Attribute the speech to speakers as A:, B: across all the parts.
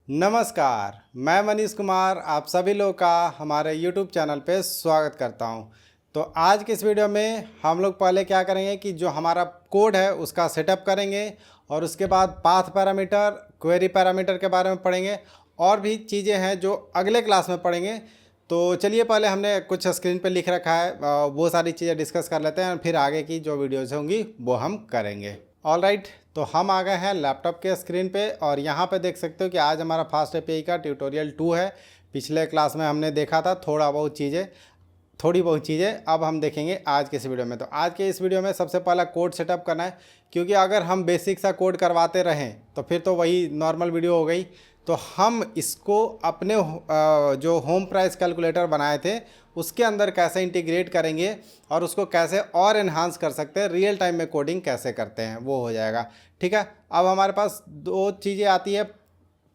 A: नमस्कार, मैं मनीष कुमार आप सभी लोग का हमारे YouTube चैनल पे स्वागत करता हूं। तो आज के इस वीडियो में हम लोग पहले क्या करेंगे कि जो हमारा कोड है उसका सेटअप करेंगे और उसके बाद पाथ पैरामीटर, क्वेरी पैरामीटर के बारे में पढ़ेंगे और भी चीज़ें हैं जो अगले क्लास में पढ़ेंगे। तो चलिए पहले हमने कुछ स्क्रीन पे लिख रखा है, वो सारी चीज़ें डिस्कस कर लेते हैं, फिर आगे की जो वीडियोज़ होंगी वो हम करेंगे। ऑल राइट, तो हम आ गए हैं लैपटॉप के स्क्रीन पे और यहाँ पे देख सकते हो कि आज हमारा फास्ट एपीआई का ट्यूटोरियल 2 है। पिछले क्लास में हमने देखा था थोड़ी बहुत चीज़ें अब हम देखेंगे आज के इस वीडियो में। तो आज के इस वीडियो में सबसे पहला कोड सेटअप करना है, क्योंकि अगर हम बेसिक सा कोड करवाते रहें तो फिर तो वही नॉर्मल वीडियो हो गई। तो हम इसको अपने जो होम प्राइस कैलकुलेटर बनाए थे उसके अंदर कैसे इंटीग्रेट करेंगे और उसको कैसे और एनहांस कर सकते हैं, रियल टाइम में कोडिंग कैसे करते हैं वो हो जाएगा। ठीक है, अब हमारे पास दो चीज़ें आती है,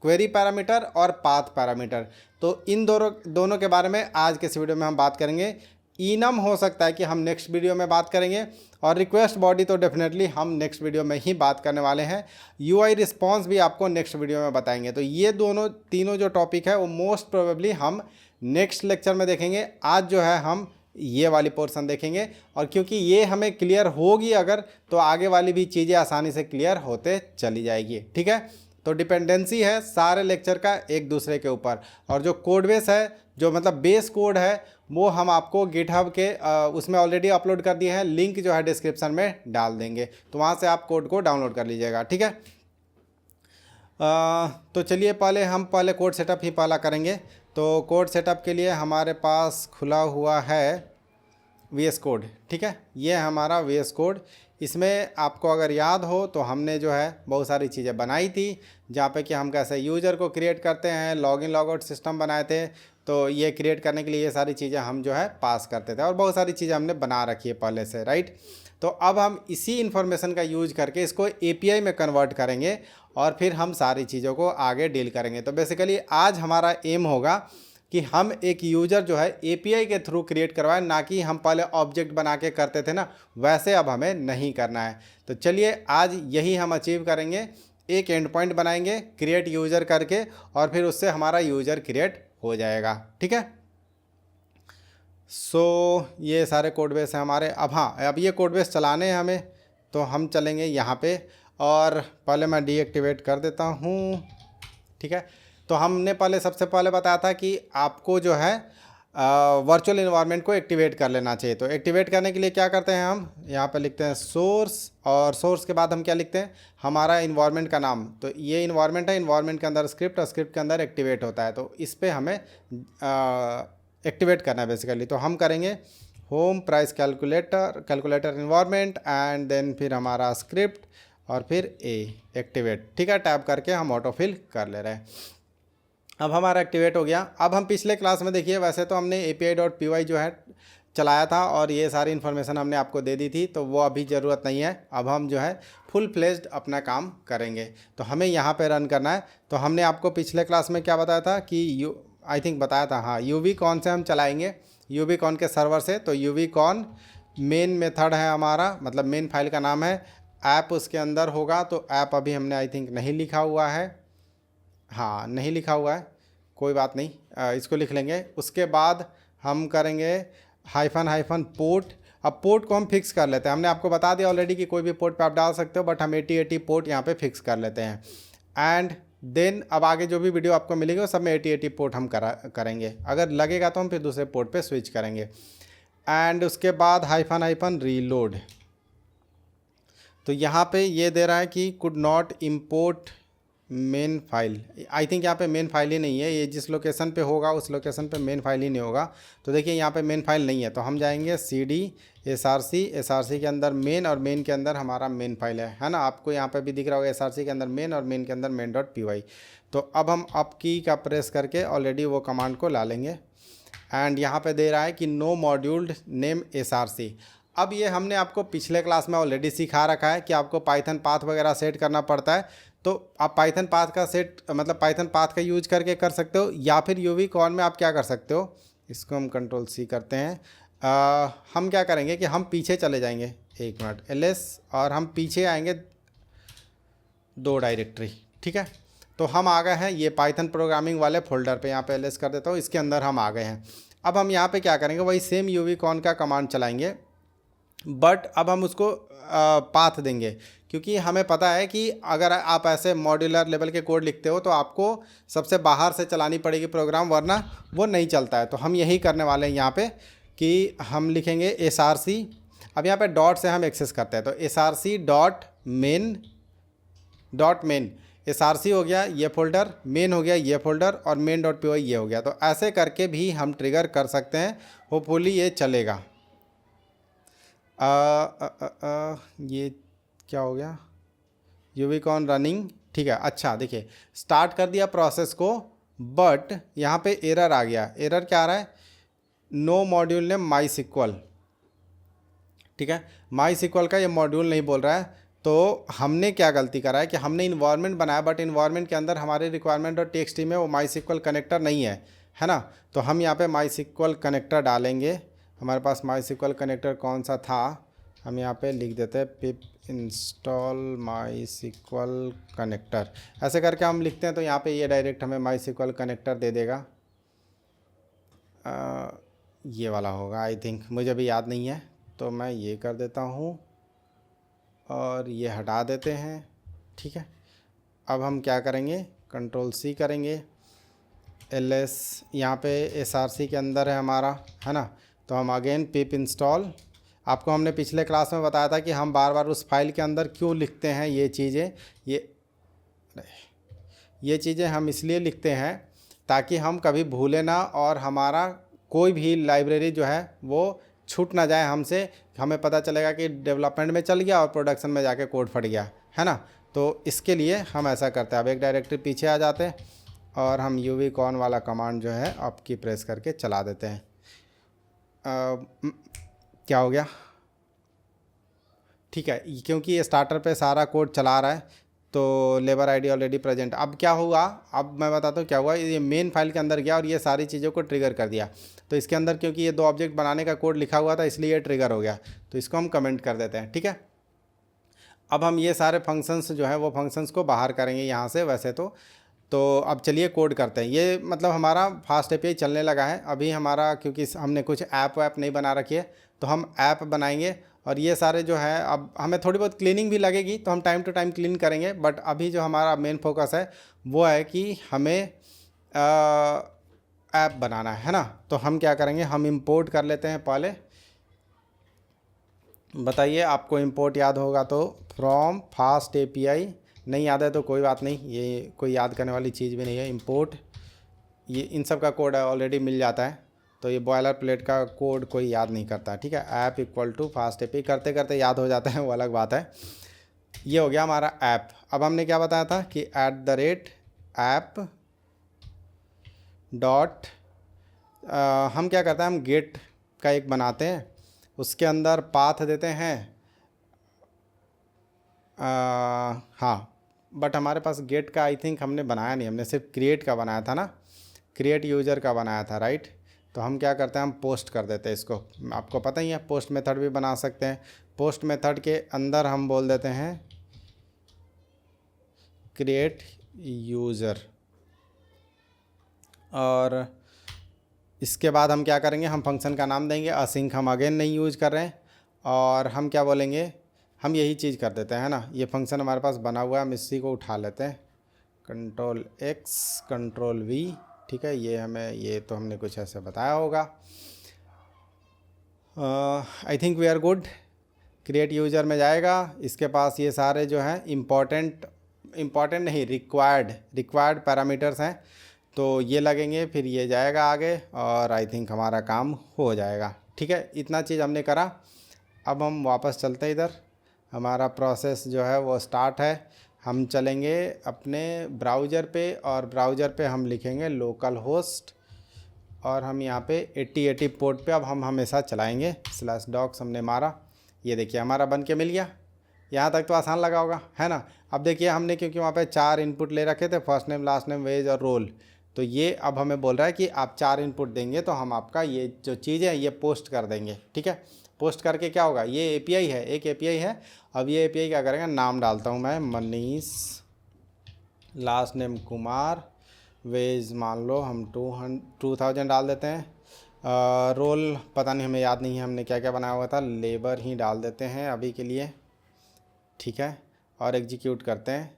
A: क्वेरी पैरामीटर और पाथ पैरामीटर। तो इन दोनों के बारे में आज के इस वीडियो में हम बात करेंगे। इनम हो सकता है कि हम नेक्स्ट वीडियो में बात करेंगे और रिक्वेस्ट बॉडी तो डेफिनेटली हम नेक्स्ट वीडियो में ही बात करने वाले हैं। यूआई रिस्पॉन्स भी आपको नेक्स्ट वीडियो में बताएंगे। तो ये तीनों जो टॉपिक है वो मोस्ट प्रोबेबली हम नेक्स्ट लेक्चर में देखेंगे। आज जो है हम ये वाली पोर्शन देखेंगे और क्योंकि ये हमें क्लियर होगी अगर, तो आगे वाली भी चीज़ें आसानी से क्लियर होते चली जाएगी। ठीक है, तो डिपेंडेंसी है सारे लेक्चर का एक दूसरे के ऊपर, और जो कोड बेस है, जो मतलब बेस कोड है, वो हम आपको गिटहब के उसमें ऑलरेडी अपलोड कर दिए हैं। लिंक जो है डिस्क्रिप्शन में डाल देंगे, तो वहाँ से आप कोड को डाउनलोड कर लीजिएगा। ठीक है, तो चलिए हम पहले कोड सेटअप ही पहला करेंगे। तो कोड सेटअप के लिए हमारे पास खुला हुआ है VS कोड। ठीक है, ये हमारा VS कोड। इसमें आपको अगर याद हो तो हमने जो है बहुत सारी चीज़ें बनाई थी, जहाँ पे कि हम कैसे यूज़र को क्रिएट करते हैं, लॉगिन लॉगआउट सिस्टम बनाए थे। तो ये क्रिएट करने के लिए ये सारी चीज़ें हम जो है पास करते थे और बहुत सारी चीज़ें हमने बना रखी है पहले से, राइट। तो अब हम इसी इन्फॉर्मेशन का यूज करके इसको API में कन्वर्ट करेंगे और फिर हम सारी चीज़ों को आगे डील करेंगे। तो बेसिकली आज हमारा एम होगा कि हम एक यूज़र जो है API के थ्रू क्रिएट करवाएं, ना कि हम पहले ऑब्जेक्ट बना के करते थे ना, वैसे अब हमें नहीं करना है। तो चलिए आज यही हम अचीव करेंगे। एक एंड पॉइंट बनाएंगे क्रिएट यूज़र करके और फिर उससे हमारा यूज़र क्रिएट हो जाएगा। ठीक है, ये सारे कोड बेस हैं हमारे। अब ये कोड बेस चलाने हैं हमें, तो हम चलेंगे यहाँ पे और पहले मैं डीएक्टिवेट कर देता हूँ। ठीक है, तो हमने सबसे पहले बताया था कि आपको जो है वर्चुअल इन्वायरमेंट को एक्टिवेट कर लेना चाहिए। तो एक्टिवेट करने के लिए क्या करते हैं, हम यहाँ पे लिखते हैं सोर्स, और सोर्स के बाद हम क्या लिखते हैं, हमारा इन्वायरमेंट का नाम। तो ये इन्वायरमेंट है, इन्वायरमेंट के अंदर स्क्रिप्ट और स्क्रिप्ट के अंदर एक्टिवेट होता है। तो इस पर हमें एक्टिवेट करना है बेसिकली। तो हम करेंगे home price calculator environment and then फिर हमारा स्क्रिप्ट और फिर एक्टिवेट। ठीक है, टैप करके हम ऑटोफिल कर ले रहे हैं। अब हमारा एक्टिवेट हो गया। अब हम पिछले क्लास में देखिए, वैसे तो हमने API.py जो है चलाया था और ये सारी इन्फॉर्मेशन हमने आपको दे दी थी, तो वो अभी ज़रूरत नहीं है। अब हम जो है फुल फ्लेज्ड अपना काम करेंगे। तो हमें यहाँ पे रन करना है। तो हमने आपको पिछले क्लास में क्या बताया था कि बताया था, हाँ, यूवीकॉन से हम चलाएँगे, यूवीकॉन के सर्वर से। तो यूवीकॉन मेन मेथड है हमारा, मतलब मेन फाइल का नाम है। ऐप उसके अंदर होगा, तो ऐप अभी हमने नहीं लिखा हुआ है। हाँ, नहीं लिखा हुआ है, कोई बात नहीं, इसको लिख लेंगे। उसके बाद हम करेंगे हाइफन पोर्ट। अब पोर्ट को हम फिक्स कर लेते हैं। हमने आपको बता दिया ऑलरेडी कि कोई भी पोर्ट पे आप डाल सकते हो, बट हम 8080 पोर्ट यहाँ पे फिक्स कर लेते हैं। एंड देन अब आगे जो भी वीडियो आपको मिलेगी वो सब में 8080 पोर्ट हम करेंगे। अगर लगेगा तो हम फिर दूसरे पोर्ट पे स्विच करेंगे। एंड उसके बाद हाइफन रीलोड। तो यहाँ पे ये दे रहा है कि could not import main file. यहाँ पे मेन फाइल ही नहीं है, ये जिस लोकेशन पे होगा उस लोकेशन पे मेन फाइल ही नहीं होगा। तो देखिए यहाँ पे मेन फाइल नहीं है, तो हम जाएंगे CD SRC के अंदर मेन, और मेन के अंदर हमारा मेन फाइल है ना। आपको यहाँ पे भी दिख रहा होगा SRC के अंदर मेन और मेन के अंदर main.py। तो अब हम अप की का प्रेस करके ऑलरेडी वो कमांड को ला लेंगे। एंड यहाँ पे दे रहा है कि नो मॉड्यूल्ड नेम SRC। अब ये हमने आपको पिछले क्लास में ऑलरेडी सिखा रखा है कि आपको पाइथन पाथ वगैरह सेट करना पड़ता है। तो आप पाइथन पाथ का पाइथन पाथ का यूज करके कर सकते हो, या फिर यूवीकॉन में आप क्या कर सकते हो, इसको हम Ctrl+C करते हैं। हम क्या करेंगे कि हम पीछे चले जाएंगे, एक मिनट, LS, और हम पीछे आएंगे 2 डायरेक्टरी। ठीक है, तो हम आ गए हैं ये पाइथन प्रोग्रामिंग वाले फोल्डर पे, यहाँ पे एलएस कर देता हूँ, इसके अंदर हम आ गए हैं। अब हम यहाँ पे क्या करेंगे, वही सेम यूवीकॉन का कमांड चलाएंगे, बट अब हम उसको पाथ देंगे, क्योंकि हमें पता है कि अगर आप ऐसे मॉड्यूलर लेवल के कोड लिखते हो तो आपको सबसे बाहर से चलानी पड़ेगी प्रोग्राम, वरना वो नहीं चलता है। तो हम यही करने वाले हैं यहाँ पे कि हम लिखेंगे src, अब यहाँ पे डॉट से हम एक्सेस करते हैं, तो src डॉट मेन src हो गया ये फोल्डर, मेन हो गया ये फोल्डर, और मेन डॉट py ये हो गया। तो ऐसे करके भी हम ट्रिगर कर सकते हैं, होपफुली ये चलेगा। ये क्या हो गया, यूवीकॉन रनिंग, ठीक है। अच्छा देखिए, स्टार्ट कर दिया प्रोसेस को, बट यहाँ पे एरर आ गया। एरर क्या आ रहा है, no module name MySQL, ठीक है। माई सिक्वल का ये मॉड्यूल नहीं बोल रहा है। तो हमने क्या गलती करा है कि हमने इन्वायरमेंट बनाया, बट इन्वायरमेंट के अंदर हमारे रिक्वायरमेंट और टेक्स्ट में वो माई सिक्वल कनेक्टर नहीं है ना। तो हम यहाँ पे माई सिक्वल कनेक्टर डालेंगे। हमारे पास माई सिक्वल कनेक्टर कौन सा था, हम यहाँ पे लिख देते हैं पिप इंस्टॉल माई सिक्वल कनेक्टर, ऐसे करके हम लिखते हैं। तो यहाँ पे ये डायरेक्ट हमें माई सिक्वल कनेक्टर दे देगा। ये वाला होगा आई थिंक, मुझे भी याद नहीं है, तो मैं ये कर देता हूँ और ये हटा देते हैं, ठीक है। अब हम क्या करेंगे, कंट्रोल सी करेंगे, ls यहाँ पे src के अंदर है हमारा, है ना। तो हम अगेन पिप इंस्टॉल, आपको हमने पिछले क्लास में बताया था कि हम बार बार उस फाइल के अंदर क्यों लिखते हैं ये चीज़ें, ये चीज़ें हम इसलिए लिखते हैं ताकि हम कभी भूलें ना, और हमारा कोई भी लाइब्रेरी जो है वो छूट ना जाए हमसे। हमें पता चलेगा कि डेवलपमेंट में चल गया और प्रोडक्शन में जाके कोड फट गया, है ना। तो इसके लिए हम ऐसा करते हैं। अब एक डायरेक्टरी पीछे आ जाते हैं और हम यूवीकॉन वाला कमांड जो है आपकी प्रेस करके चला देते हैं। क्या हो गया, ठीक है, क्योंकि ये स्टार्टर पे सारा कोड चला रहा है, तो लेबर आईडी ऑलरेडी प्रेजेंट। अब क्या हुआ, अब मैं बताता हूँ क्या हुआ। ये मेन फाइल के अंदर गया और ये सारी चीज़ों को ट्रिगर कर दिया। तो इसके अंदर क्योंकि ये 2 ऑब्जेक्ट बनाने का कोड लिखा हुआ था, इसलिए ये ट्रिगर हो गया। तो इसको हम कमेंट कर देते हैं, ठीक है। अब हम ये सारे फंक्शंस जो है वो फंक्शंस को बाहर करेंगे यहाँ से वैसे तो अब चलिए कोड करते हैं। ये मतलब हमारा फास्ट एपीआई चलने लगा है अभी हमारा, क्योंकि हमने कुछ ऐप वैप नहीं बना रखी है, तो हम ऐप बनाएंगे। और ये सारे जो है, अब हमें थोड़ी बहुत क्लीनिंग भी लगेगी, तो हम टाइम टू टाइम क्लीन करेंगे। बट अभी जो हमारा मेन फोकस है वो है कि हमें ऐप बनाना है ना। तो हम क्या करेंगे, हम इंपोर्ट कर लेते हैं पहले। बताइए आपको इंपोर्ट याद होगा तो, फ्रॉम फास्ट एपीआई, नहीं याद है तो कोई बात नहीं, ये कोई याद करने वाली चीज़ भी नहीं है। इंपोर्ट, ये इन सब का कोड ऑलरेडी मिल जाता है, तो ये बॉयलर प्लेट का कोड कोई याद नहीं करता, ठीक है। App equal to fast API करते करते याद हो जाता है, वो अलग बात है। ये हो गया हमारा ऐप। अब हमने क्या बताया था कि @ऐप डॉट, हम क्या करते हैं, हम गेट का एक बनाते हैं, उसके अंदर पाथ देते हैं। हाँ, बट हमारे पास गेट का आई थिंक हमने बनाया नहीं, हमने सिर्फ क्रिएट का बनाया था ना, क्रिएट यूज़र का बनाया था, राइट। तो हम क्या करते हैं, हम पोस्ट कर देते हैं इसको। आपको पता ही है पोस्ट मेथड भी बना सकते हैं। पोस्ट मेथड के अंदर हम बोल देते हैं क्रिएट यूज़र, और इसके बाद हम क्या करेंगे, हम फंक्शन का नाम देंगे। असिंक हम अगेन नहीं यूज कर रहे हैं, और हम क्या बोलेंगे, हम यही चीज़ कर देते हैं ना। ये फंक्शन हमारे पास बना हुआ है, हम इसी को उठा लेते हैं, कंट्रोल X कंट्रोल V, ठीक है। ये हमें, ये तो हमने कुछ ऐसे बताया होगा। I think we are good. Create user में जाएगा, इसके पास ये सारे जो हैं इम्पॉर्टेंट नहीं, रिक्वायर्ड पैरामीटर्स हैं, तो ये लगेंगे, फिर ये जाएगा आगे, और आई थिंक हमारा काम हो जाएगा, ठीक है। इतना चीज़ हमने करा। अब हम वापस चलते इधर, हमारा प्रोसेस जो है वो स्टार्ट है। हम चलेंगे अपने ब्राउज़र पे, और ब्राउज़र पे हम लिखेंगे लोकल होस्ट, और हम यहाँ पे 8080 पोर्ट पे अब हम हमेशा चलाएंगे। /docs हमने मारा, ये देखिए हमारा बन के मिल गया। यहाँ तक तो आसान लगा होगा, है ना। अब देखिए हमने, क्योंकि वहाँ पे 4 इनपुट ले रखे थे, first name last name wage और रोल, तो ये अब हमें बोल रहा है कि आप 4 इनपुट देंगे तो हम आपका ये जो चीज़ है ये पोस्ट कर देंगे, ठीक है। पोस्ट करके क्या होगा, ये एपीआई है, एक एपीआई है। अब ये एपीआई क्या करेगा, नाम डालता हूँ मैं, Manish last name Kumar, wage मान लो हम 2000 डाल देते हैं। रोल पता नहीं, हमें याद नहीं है हमने क्या क्या बनाया हुआ था, लेबर ही डाल देते हैं अभी के लिए, ठीक है। और एग्जीक्यूट करते हैं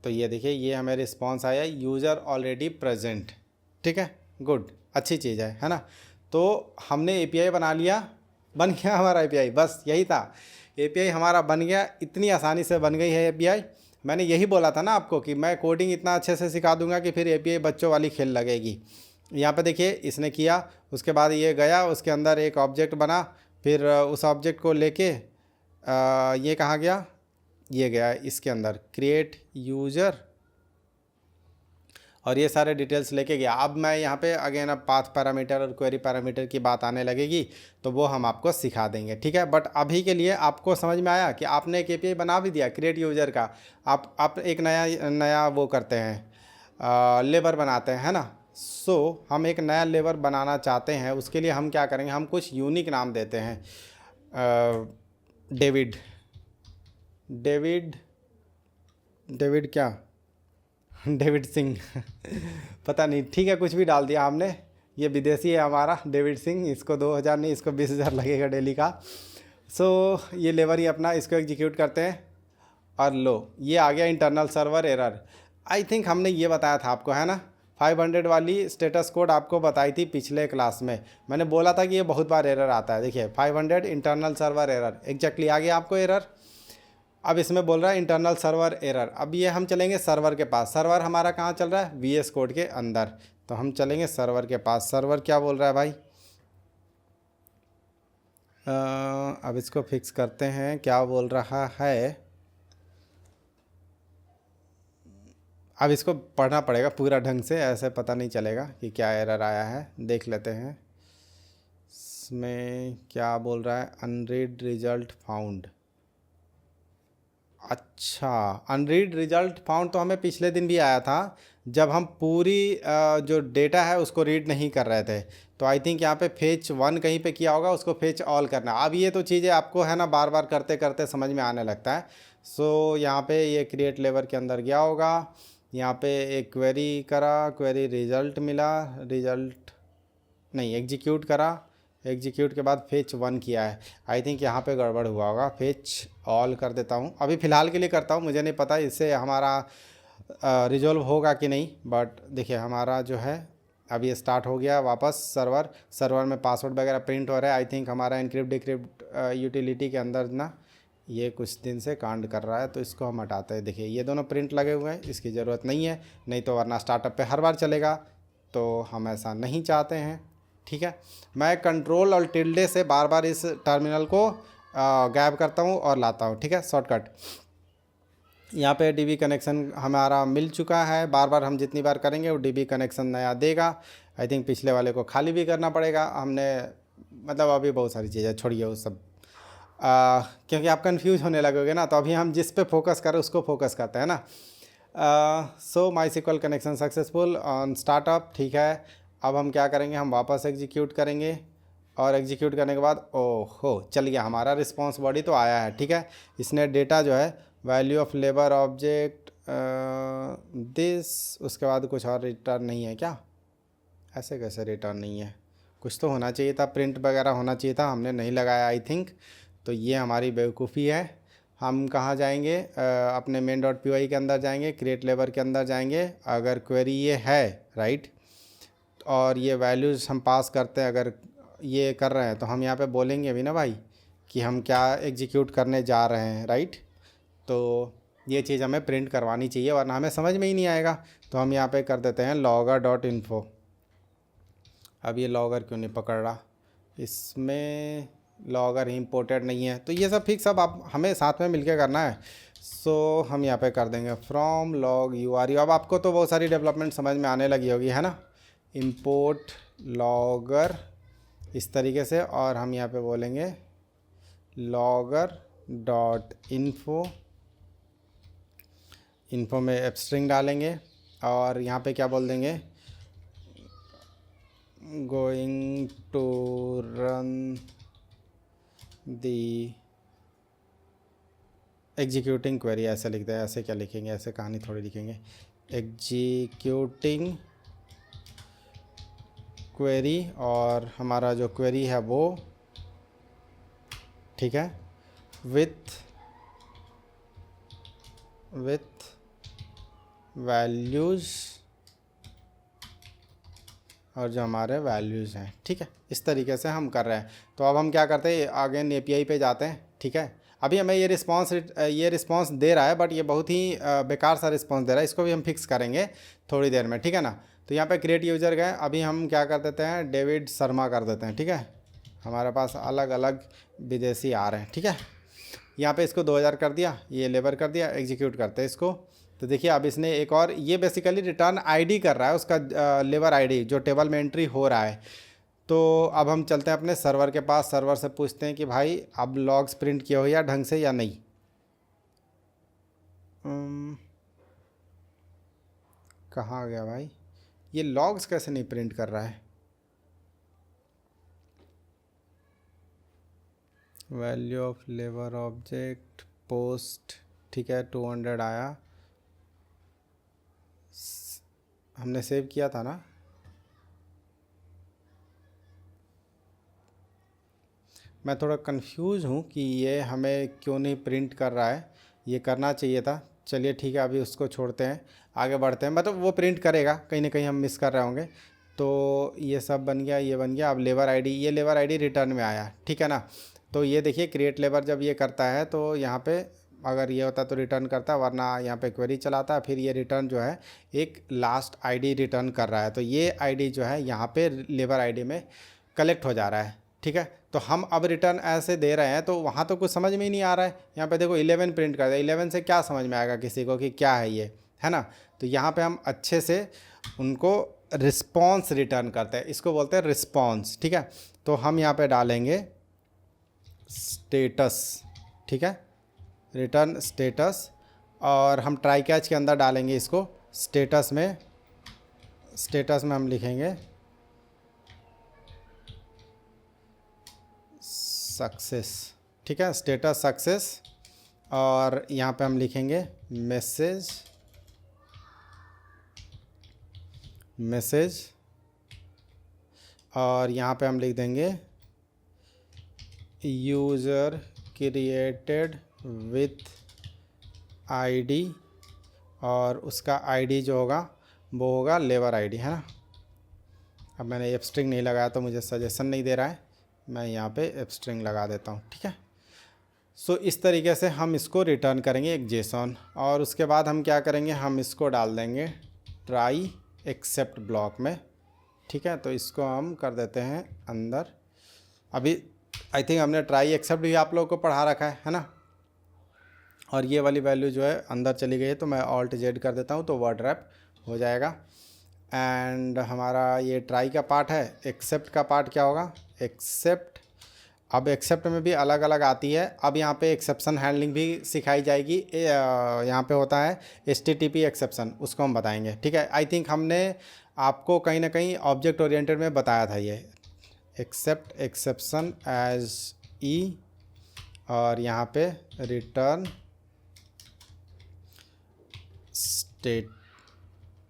A: तो ये देखिए ये हमें रिस्पांस आया, यूज़र ऑलरेडी प्रेजेंट, ठीक है, गुड, अच्छी चीज़ है ना। तो हमने एपीआई बना लिया, बन गया हमारा एपीआई, बस यही था, एपीआई हमारा बन गया, इतनी आसानी से बन गई है एपीआई। मैंने यही बोला था ना आपको कि मैं कोडिंग इतना अच्छे से सिखा दूंगा कि फिर एपीआई बच्चों वाली खेल लगेगी। यहाँ पे देखिए इसने किया, उसके बाद ये गया, उसके अंदर एक ऑब्जेक्ट बना, फिर उस ऑब्जेक्ट को लेके ये कहाँ गया, ये गया इसके अंदर क्रिएट यूज़र, और ये सारे डिटेल्स लेके गया। अब मैं यहाँ पे अगेन अब पाथ पैरामीटर और क्वेरी पैरामीटर की बात आने लगेगी तो वो हम आपको सिखा देंगे, ठीक है। बट अभी के लिए आपको समझ में आया कि आपने एक एपीआई बना भी दिया क्रिएट यूज़र का, आप एक नया वो करते हैं, लेबर बनाते हैं, है ना। सो हम एक नया लेबर बनाना चाहते हैं, उसके लिए हम क्या करेंगे, हम कुछ यूनिक नाम देते हैं, डेविड, डेविड डेविड क्या डेविड सिंह पता नहीं, ठीक है, कुछ भी डाल दिया हमने। ये विदेशी है हमारा डेविड सिंह, इसको 2000 नहीं, इसको 20,000 लगेगा डेली का। सो ये लेबर ही अपना, इसको एग्जीक्यूट करते हैं और लो ये आ गया internal server error. I think हमने ये बताया था आपको, है ना, 500 वाली स्टेटस कोड आपको बताई थी पिछले क्लास में। मैंने बोला था कि ये बहुत बार एरर आता है, देखिए 500 इंटरनल सर्वर एरर एग्जैक्टली आ गया आपको एरर। अब इसमें बोल रहा है इंटरनल सर्वर एरर। अब ये हम चलेंगे सर्वर के पास, सर्वर हमारा कहाँ चल रहा है, वीएस कोड के अंदर, तो हम चलेंगे सर्वर के पास। सर्वर क्या बोल रहा है भाई, अब इसको फिक्स करते हैं, क्या बोल रहा है। अब इसको पढ़ना पड़ेगा पूरा ढंग से, ऐसे पता नहीं चलेगा कि क्या एरर आया है, देख लेते हैं। इसमें क्या बोल रहा है, अनरीड रिजल्ट फाउंड। अच्छा, अनरीड रिजल्ट फाउंड तो हमें पिछले दिन भी आया था, जब हम पूरी जो डेटा है उसको रीड नहीं कर रहे थे। तो आई थिंक यहाँ पे फेच 1 कहीं पे किया होगा, उसको फेच ऑल करना। अब ये तो चीज़ें आपको है ना बार बार करते करते समझ में आने लगता है। सो यहाँ पे ये क्रिएट लेबर के अंदर गया होगा, यहाँ पे एक क्वेरी करा, क्वेरी रिजल्ट मिला, रिजल्ट नहीं एग्जीक्यूट करा, एग्जीक्यूट के बाद फेच 1 किया है। आई थिंक यहाँ पे गड़बड़ हुआ होगा, फेच ऑल कर देता हूँ, अभी फ़िलहाल के लिए करता हूँ, मुझे नहीं पता इससे हमारा रिजॉल्व होगा कि नहीं। बट देखिए हमारा जो है अब ये स्टार्ट हो गया वापस सर्वर में पासवर्ड वगैरह प्रिंट हो रहा है। आई थिंक हमारा इनक्रिप्ट डिक्रिप्ट यूटिलिटी के अंदर ना ये कुछ दिन से कांड कर रहा है, तो इसको हम हटाते हैं। देखिए ये दोनों प्रिंट लगे हुए हैं, इसकी ज़रूरत नहीं है, नहीं तो वरना स्टार्टअप पे हर बार चलेगा, तो हम ऐसा नहीं चाहते हैं, ठीक है। मैं कंट्रोल और टिल्डे से बार बार इस टर्मिनल को गायब करता हूँ और लाता हूँ, ठीक है, शॉर्टकट। यहाँ पे डीबी कनेक्शन हमारा मिल चुका है, बार बार हम जितनी बार करेंगे वो डीबी कनेक्शन नया देगा। आई थिंक पिछले वाले को खाली भी करना पड़ेगा हमने, मतलब अभी बहुत सारी चीज़ें, छोड़िए वो सब, क्योंकि आप कंफ्यूज होने लगोगे ना, तो अभी हम जिस पे फोकस करें उसको फोकस करते हैं ना। So MySQL connection successful on startup, ठीक है। अब हम क्या करेंगे, हम वापस एग्जीक्यूट करेंगे, और एग्जीक्यूट करने के बाद ओहो चल गया हमारा रिस्पांस बॉडी तो आया है, ठीक है। इसने डेटा जो है value of labour object this, उसके बाद कुछ और रिटर्न नहीं है क्या, ऐसे कैसे रिटर्न नहीं है, कुछ तो होना चाहिए था, प्रिंट वगैरह होना चाहिए था, हमने नहीं लगाया आई थिंक। तो ये हमारी बेवकूफ़ी है। हम कहाँ जाएंगे, अपने मेन डॉट पी वाई के अंदर जाएंगे, क्रिएट लेबर के अंदर जाएंगे, अगर क्वेरी ये है राइट, और ये वैल्यूज़ हम पास करते हैं, अगर ये कर रहे हैं तो हम यहाँ पे बोलेंगे भी ना भाई कि हम क्या एग्जीक्यूट करने जा रहे हैं, राइट। तो ये चीज़ हमें प्रिंट करवानी चाहिए, वरना हमें समझ में ही नहीं आएगा। तो हम यहाँ पे कर देते हैं लॉगर डॉट इन्फो। अब ये लॉगर क्यों नहीं पकड़ रहा, इसमें लॉगर इंपोर्टेड नहीं है, तो ये सब फिक्स अब आप हमें साथ में मिलके करना है। सो हम यहाँ पे कर देंगे फ्रॉम लॉग URL। अब आपको तो बहुत सारी डेवलपमेंट समझ में आने लगी होगी, है ना, इंपोर्ट लॉगर इस तरीके से, और हम यहाँ पे बोलेंगे लॉगर डॉट इन्फो, इन्फो में एब्स्ट्रिंग डालेंगे, और यहाँ पे क्या बोल देंगे, going to run the executing query ऐसे लिखते हैं, ऐसे क्या लिखेंगे, ऐसे कहानी थोड़ी लिखेंगे, एग्जीक्यूटिंग क्वेरी, और हमारा जो क्वेरी है वो ठीक है विथ वैल्यूज़, और जो हमारे वैल्यूज़ हैं, ठीक है, इस तरीके से हम कर रहे हैं। तो अब हम क्या करते हैं, अगेन एपीआई पे जाते हैं, ठीक है। अभी हमें ये रिस्पांस दे रहा है, बट ये बहुत ही बेकार सा रिस्पांस दे रहा है, इसको भी हम फिक्स करेंगे थोड़ी देर में, ठीक है ना। तो यहाँ पे क्रिएट यूज़र गए, अभी हम क्या कर देते हैं, डेविड शर्मा कर देते हैं, ठीक है। हमारे पास अलग अलग विदेशी आ रहे हैं, ठीक है। यहाँ पे इसको 2000 कर दिया, ये लेबर कर दिया, एग्जीक्यूट करते हैं इसको। तो देखिए अब इसने एक और, ये बेसिकली रिटर्न आईडी कर रहा है, उसका लेबर आईडी जो टेबल में एंट्री हो रहा है। तो अब हम चलते हैं अपने सर्वर के पास, सर्वर से पूछते हैं कि भाई अब लॉग्स प्रिंट किए हो या ढंग से या नहीं। कहाँ गया भाई, ये लॉग्स कैसे नहीं प्रिंट कर रहा है। Value of labour object post, ठीक है, 200 आया, हमने सेव किया था ना। मैं थोड़ा कंफ्यूज हूँ कि ये हमें क्यों नहीं प्रिंट कर रहा है, ये करना चाहिए था। चलिए ठीक है, अभी उसको छोड़ते हैं, आगे बढ़ते हैं। मतलब वो प्रिंट करेगा, कहीं ना कहीं हम मिस कर रहे होंगे। तो ये सब बन गया, ये बन गया। अब लेबर आईडी, ये लेबर आईडी रिटर्न में आया, ठीक है ना। तो ये देखिए क्रिएट लेबर जब ये करता है तो यहाँ पे अगर ये होता तो रिटर्न करता, वरना यहाँ पे क्वेरी चलाता है, फिर ये रिटर्न जो है एक लास्ट आईडी रिटर्न कर रहा है। तो ये आईडी जो है यहाँ पे लेबर आईडी में कलेक्ट हो जा रहा है, ठीक है। तो हम अब रिटर्न ऐसे दे रहे हैं, तो वहाँ तो कुछ समझ में ही नहीं आ रहा है। यहाँ पे देखो 11 प्रिंट कर दिया, 11 से क्या समझ में आएगा किसी को कि क्या है ये, है ना। तो यहाँ पे हम अच्छे से उनको रिस्पॉन्स रिटर्न करते हैं, इसको बोलते हैं रिस्पॉन्स, ठीक है। तो हम यहाँ पे डालेंगे स्टेटस, ठीक है, रिटर्न स्टेटस, और हम ट्राई कैच के अंदर डालेंगे इसको। स्टेटस में हम लिखेंगे सक्सेस, ठीक है, स्टेटस सक्सेस। और यहाँ पे हम लिखेंगे मैसेज, और यहाँ पे हम लिख देंगे यूज़र क्रिएटेड विथ आईडी, और उसका आईडी जो होगा वो होगा लेबर आईडी, है ना। अब मैंने एफ स्ट्रिंग नहीं लगाया तो मुझे सजेशन नहीं दे रहा है, मैं यहाँ पे एफ स्ट्रिंग लगा देता हूँ, ठीक है। सो इस तरीके से हम इसको रिटर्न करेंगे एक जेसन, और उसके बाद हम क्या करेंगे, हम इसको डाल देंगे ट्राई एक्सेप्ट ब्लॉक में, ठीक है। तो इसको हम कर देते हैं अंदर। अभी आई थिंक हमने ट्राई एक्सेप्ट भी आप लोगों को पढ़ा रखा है ना। और ये वाली वैल्यू जो है अंदर चली गई है, तो मैं ऑल्ट जेड कर देता हूँ, तो वर्ड रैप हो जाएगा। एंड हमारा ये ट्राई का पार्ट है। एक्सेप्ट का पार्ट क्या होगा, एक्सेप्ट। अब एक्सेप्ट में भी अलग अलग आती है। अब यहाँ पे एक्सेप्शन हैंडलिंग भी सिखाई जाएगी। यहाँ पे होता है HTTP एक्सेप्शन, उसको हम बताएंगे, ठीक है। आई थिंक हमने आपको कहीं ना कहीं ऑब्जेक्ट ओरिएंटेड में बताया था ये एक्सेप्ट एक्सेप्शन एज ई, और यहाँ पे रिटर्न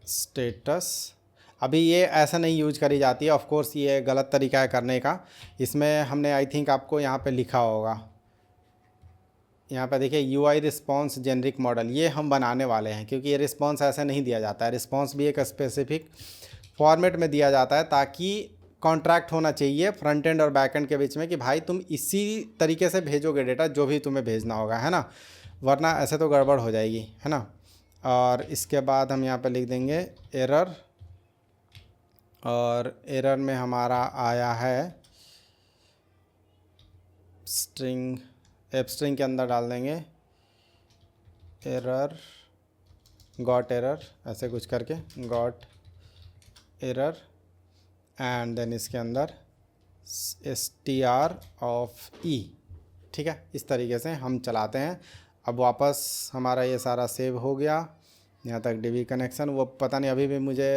A: स्टेटस। अभी ये ऐसा नहीं यूज करी जाती है, ऑफ कोर्स ये गलत तरीका है करने का। इसमें हमने आई थिंक आपको यहाँ पे लिखा होगा, यहाँ पे देखिए UI रिस्पॉन्स जेनरिक मॉडल, ये हम बनाने वाले हैं, क्योंकि ये रिस्पॉन्स ऐसे नहीं दिया जाता है। रिस्पॉन्स भी एक स्पेसिफिक फॉर्मेट में दिया जाता है, ताकि कॉन्ट्रैक्ट होना चाहिए फ्रंट एंड और बैक एंड के बीच में कि भाई तुम इसी तरीके से भेजोगे डेटा जो भी तुम्हें भेजना होगा, है ना, वरना ऐसे तो गड़बड़ हो जाएगी, है ना। और इसके बाद हम यहाँ पे लिख देंगे एरर, और एरर में हमारा आया है स्ट्रिंग, एफ स्ट्रिंग के अंदर डाल देंगे एरर, गॉट एरर, ऐसे कुछ करके गॉट एरर, एंड देन इसके अंदर str ऑफ e, ठीक है। इस तरीके से हम चलाते हैं। अब वापस हमारा ये सारा सेव हो गया, यहाँ तक DB कनेक्शन। वो पता नहीं अभी भी मुझे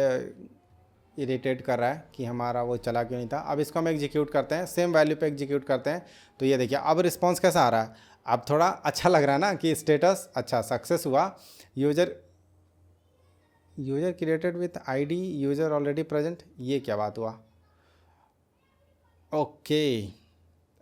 A: इरिटेट कर रहा है कि हमारा वो चला क्यों नहीं था। अब इसको हम एग्जीक्यूट करते हैं, सेम वैल्यू पे एग्जीक्यूट करते हैं। तो ये देखिए अब रिस्पांस कैसा आ रहा है, अब थोड़ा अच्छा लग रहा है ना कि स्टेटस अच्छा सक्सेस हुआ, user created with ID user already present, ये क्या बात हुआ? ओके,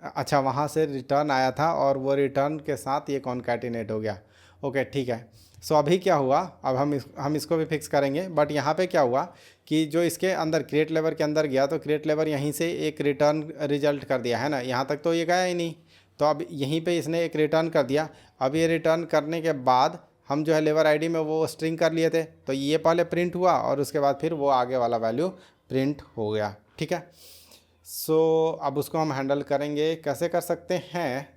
A: अच्छा वहाँ से रिटर्न आया था और वो रिटर्न के साथ ये कॉन्कैटिनेट हो गया। ओके ठीक है। सो अभी क्या हुआ, अब हम इसको भी फिक्स करेंगे, बट यहाँ पे क्या हुआ कि जो इसके अंदर क्रिएट लेबर के अंदर गया तो क्रिएट लेबर यहीं से एक रिटर्न रिजल्ट कर दिया है ना, यहाँ तक तो ये गया ही नहीं, तो अब यहीं पे इसने एक रिटर्न कर दिया। अब ये रिटर्न करने के बाद हम जो है लेबर आईडी में वो स्ट्रिंग कर लिए थे, तो ये पहले प्रिंट हुआ और उसके बाद फिर वो आगे वाला वैल्यू प्रिंट हो गया। ठीक है, सो अब उसको हम हैंडल करेंगे, कैसे कर सकते हैं?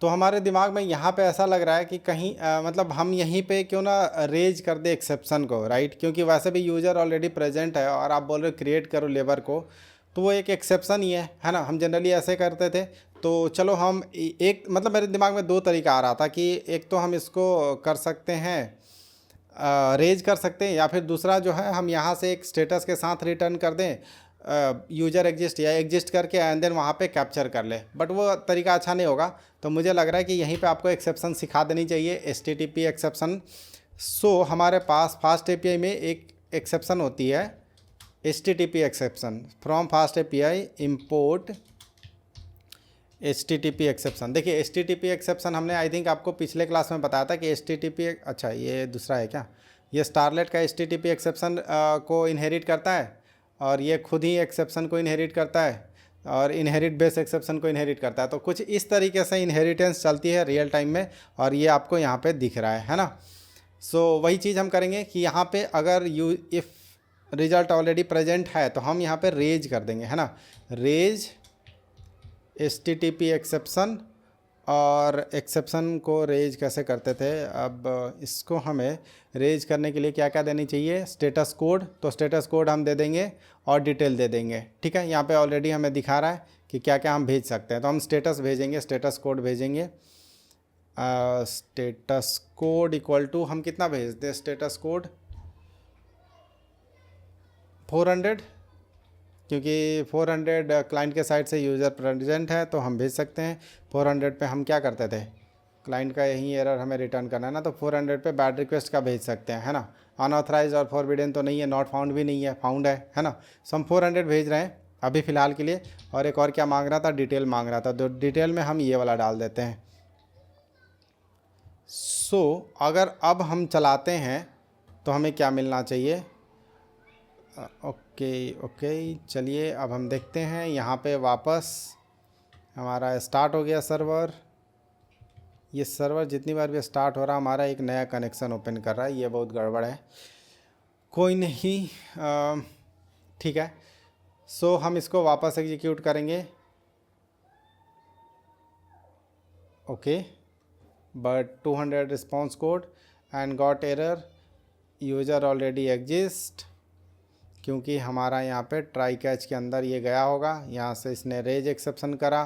A: तो हमारे दिमाग में यहाँ पे ऐसा लग रहा है कि कहीं मतलब हम यहीं पे क्यों ना रेज कर दे एक्सेप्शन को, राइट, क्योंकि वैसे भी यूज़र ऑलरेडी प्रेजेंट है और आप बोल रहे हो क्रिएट करो लेबर को, तो वो एक एक्सेप्शन ही है ना, हम जनरली ऐसे करते थे। तो चलो हम एक मतलब मेरे दिमाग में दो तरीका आ रहा था कि एक तो हम इसको कर सकते हैं रेज कर सकते हैं, या फिर दूसरा जो है हम यहाँ से एक स्टेटस के साथ रिटर्न कर दें यूजर एग्जिस्ट, या एग्जिस्ट करके एंड देन वहाँ पे कैप्चर कर ले, बट वो तरीका अच्छा नहीं होगा। तो मुझे लग रहा है कि यहीं पे आपको एक्सेप्शन सिखा देनी चाहिए, HTTP एक्सेप्शन। सो हमारे पास फास्ट API में एक एक्सेप्शन होती है HTTP exception, from fast API import HTTP exception. देखिए HTTP एक्सेप्शन हमने आई थिंक आपको पिछले क्लास में बताया था कि HTTP, अच्छा ये दूसरा है क्या, ये स्टारलेट का HTTP एक्सेप्शन को इनहेरिट करता है और ये खुद ही एक्सेप्शन को इनहेरिट करता है और इनहेरिट बेस एक्सेप्शन को इनहेरिट करता है। तो कुछ इस तरीके से इनहेरिटेंस चलती है रियल टाइम में और ये आपको यहाँ पे दिख रहा है ना। सो वही चीज़ हम करेंगे कि यहाँ पे अगर इफ़ रिजल्ट ऑलरेडी प्रेजेंट है तो हम यहाँ पे रेज कर देंगे, है ना, रेज HTTP एक्सेप्शन। और एक्सेप्शन को रेज कैसे करते थे, अब इसको हमें रेज करने के लिए क्या क्या देनी चाहिए, स्टेटस कोड, तो स्टेटस कोड हम दे देंगे और डिटेल दे देंगे। ठीक है, यहाँ पे ऑलरेडी हमें दिखा रहा है कि क्या क्या हम भेज सकते हैं, तो हम स्टेटस भेजेंगे, स्टेटस कोड भेजेंगे। स्टेटस कोड इक्वल टू हम कितना भेज दें, स्टेटस कोड 400, क्योंकि 400 क्लाइंट के साइड से यूज़र प्रेजेंट है तो हम भेज सकते हैं। 400 पे हम क्या करते थे, क्लाइंट का यही एरर हमें रिटर्न करना है ना, तो 400 पे बैड रिक्वेस्ट का भेज सकते हैं, है ना। अनऑथराइज और फॉरबिडन तो नहीं है, नॉट फाउंड भी नहीं है, फाउंड है ना। सो हम 400 भेज रहे हैं अभी फ़िलहाल के लिए। और एक और क्या मांग रहा था, डिटेल मांग रहा था, तो डिटेल में हम ये वाला डाल देते हैं। सो अगर अब हम चलाते हैं तो हमें क्या मिलना चाहिए, ओके चलिए अब हम देखते हैं यहाँ पे वापस हमारा स्टार्ट हो गया सर्वर। ये सर्वर जितनी बार भी स्टार्ट हो रहा हमारा एक नया कनेक्शन ओपन कर रहा है, ये बहुत गड़बड़ है, कोई नहीं, ठीक है। सो हम इसको वापस एग्जीक्यूट करेंगे, okay, but 200 response code and got error user already exist, क्योंकि हमारा यहाँ पे ट्राई कैच के अंदर ये गया होगा, यहाँ से इसने रेज एक्सेप्शन करा,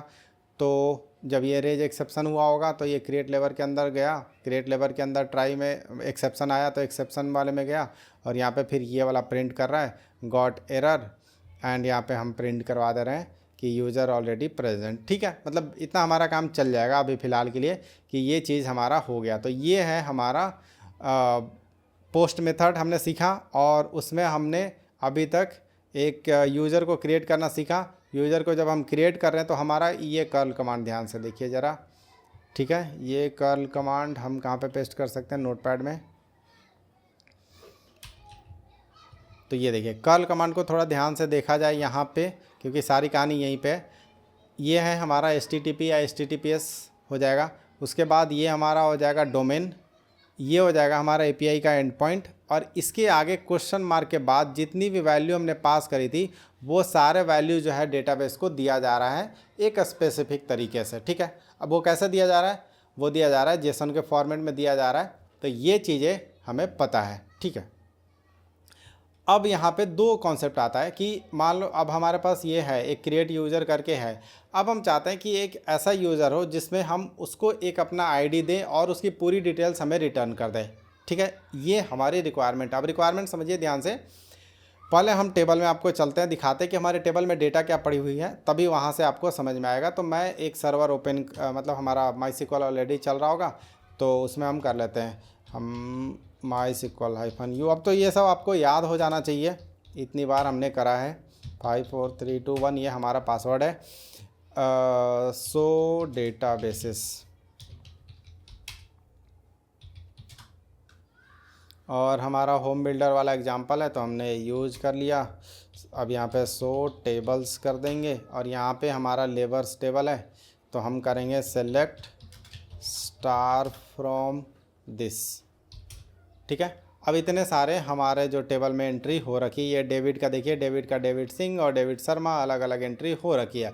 A: तो जब ये रेज एक्सेप्शन हुआ होगा तो ये क्रिएट लेबर के अंदर गया, क्रिएट लेबर के अंदर ट्राई में एक्सेप्शन आया तो एक्सेप्शन वाले में गया और यहाँ पे फिर ये वाला प्रिंट कर रहा है गॉट एरर, एंड यहाँ पे हम प्रिंट करवा दे रहे हैं कि यूज़र ऑलरेडी प्रेजेंट। ठीक है, मतलब इतना हमारा काम चल जाएगा अभी फ़िलहाल के लिए कि ये चीज़ हमारा हो गया। तो ये है हमारा पोस्ट मेथड हमने सीखा, और उसमें हमने अभी तक एक यूज़र को क्रिएट करना सीखा। यूज़र को जब हम क्रिएट कर रहे हैं तो हमारा ये कर्ल कमांड ध्यान से देखिए ज़रा, ठीक है, ये कर्ल कमांड हम कहाँ पे पेस्ट कर सकते हैं, नोटपैड में। तो ये देखिए कर्ल कमांड को थोड़ा ध्यान से देखा जाए यहाँ पे, क्योंकि सारी कहानी यहीं पे ये है हमारा HTTP या HTTPS हो जाएगा। उसके बाद ये हमारा हो जाएगा डोमेन, ये हो जाएगा हमारा API का एंड पॉइंट, और इसके आगे क्वेश्चन मार्क के बाद जितनी भी वैल्यू हमने पास करी थी वो सारे वैल्यू जो है डेटाबेस को दिया जा रहा है एक स्पेसिफिक तरीके से। ठीक है, अब वो कैसे दिया जा रहा है, वो दिया जा रहा है जेसन के फॉर्मेट में दिया जा रहा है, तो ये चीज़ें हमें पता है। ठीक है, अब यहाँ पे दो कॉन्सेप्ट आता है कि मान लो अब हमारे पास ये है एक क्रिएट यूज़र करके है, अब हम चाहते हैं कि एक ऐसा यूज़र हो जिसमें हम उसको एक अपना ID दें और उसकी पूरी डिटेल्स हमें रिटर्न कर दें। ठीक है, ये हमारी रिक्वायरमेंट। अब रिक्वायरमेंट समझिए ध्यान से, पहले हम टेबल में आपको चलते हैं, दिखाते हैं कि हमारे टेबल में डेटा क्या पड़ी हुई है, तभी वहाँ से आपको समझ में आएगा। तो मैं एक सर्वर ओपन मतलब हमारा MySQL ऑलरेडी चल रहा होगा, तो उसमें हम कर लेते हैं हम MySQL-u। अब तो ये सब आपको याद हो जाना चाहिए, इतनी बार हमने करा है। 5 4 3 2 1 ये हमारा पासवर्ड है। सो डेटाबेसेस, और हमारा होम बिल्डर वाला एग्जांपल है तो हमने यूज कर लिया। अब यहाँ पे सो टेबल्स कर देंगे, और यहाँ पे हमारा लेबर्स टेबल है तो हम करेंगे सेलेक्ट स्टार फ्रॉम दिस। ठीक है, अब इतने सारे हमारे जो टेबल में एंट्री हो रखी है, डेविड का देखिए, डेविड का डेविड सिंह और डेविड शर्मा अलग अलग एंट्री हो रखी है।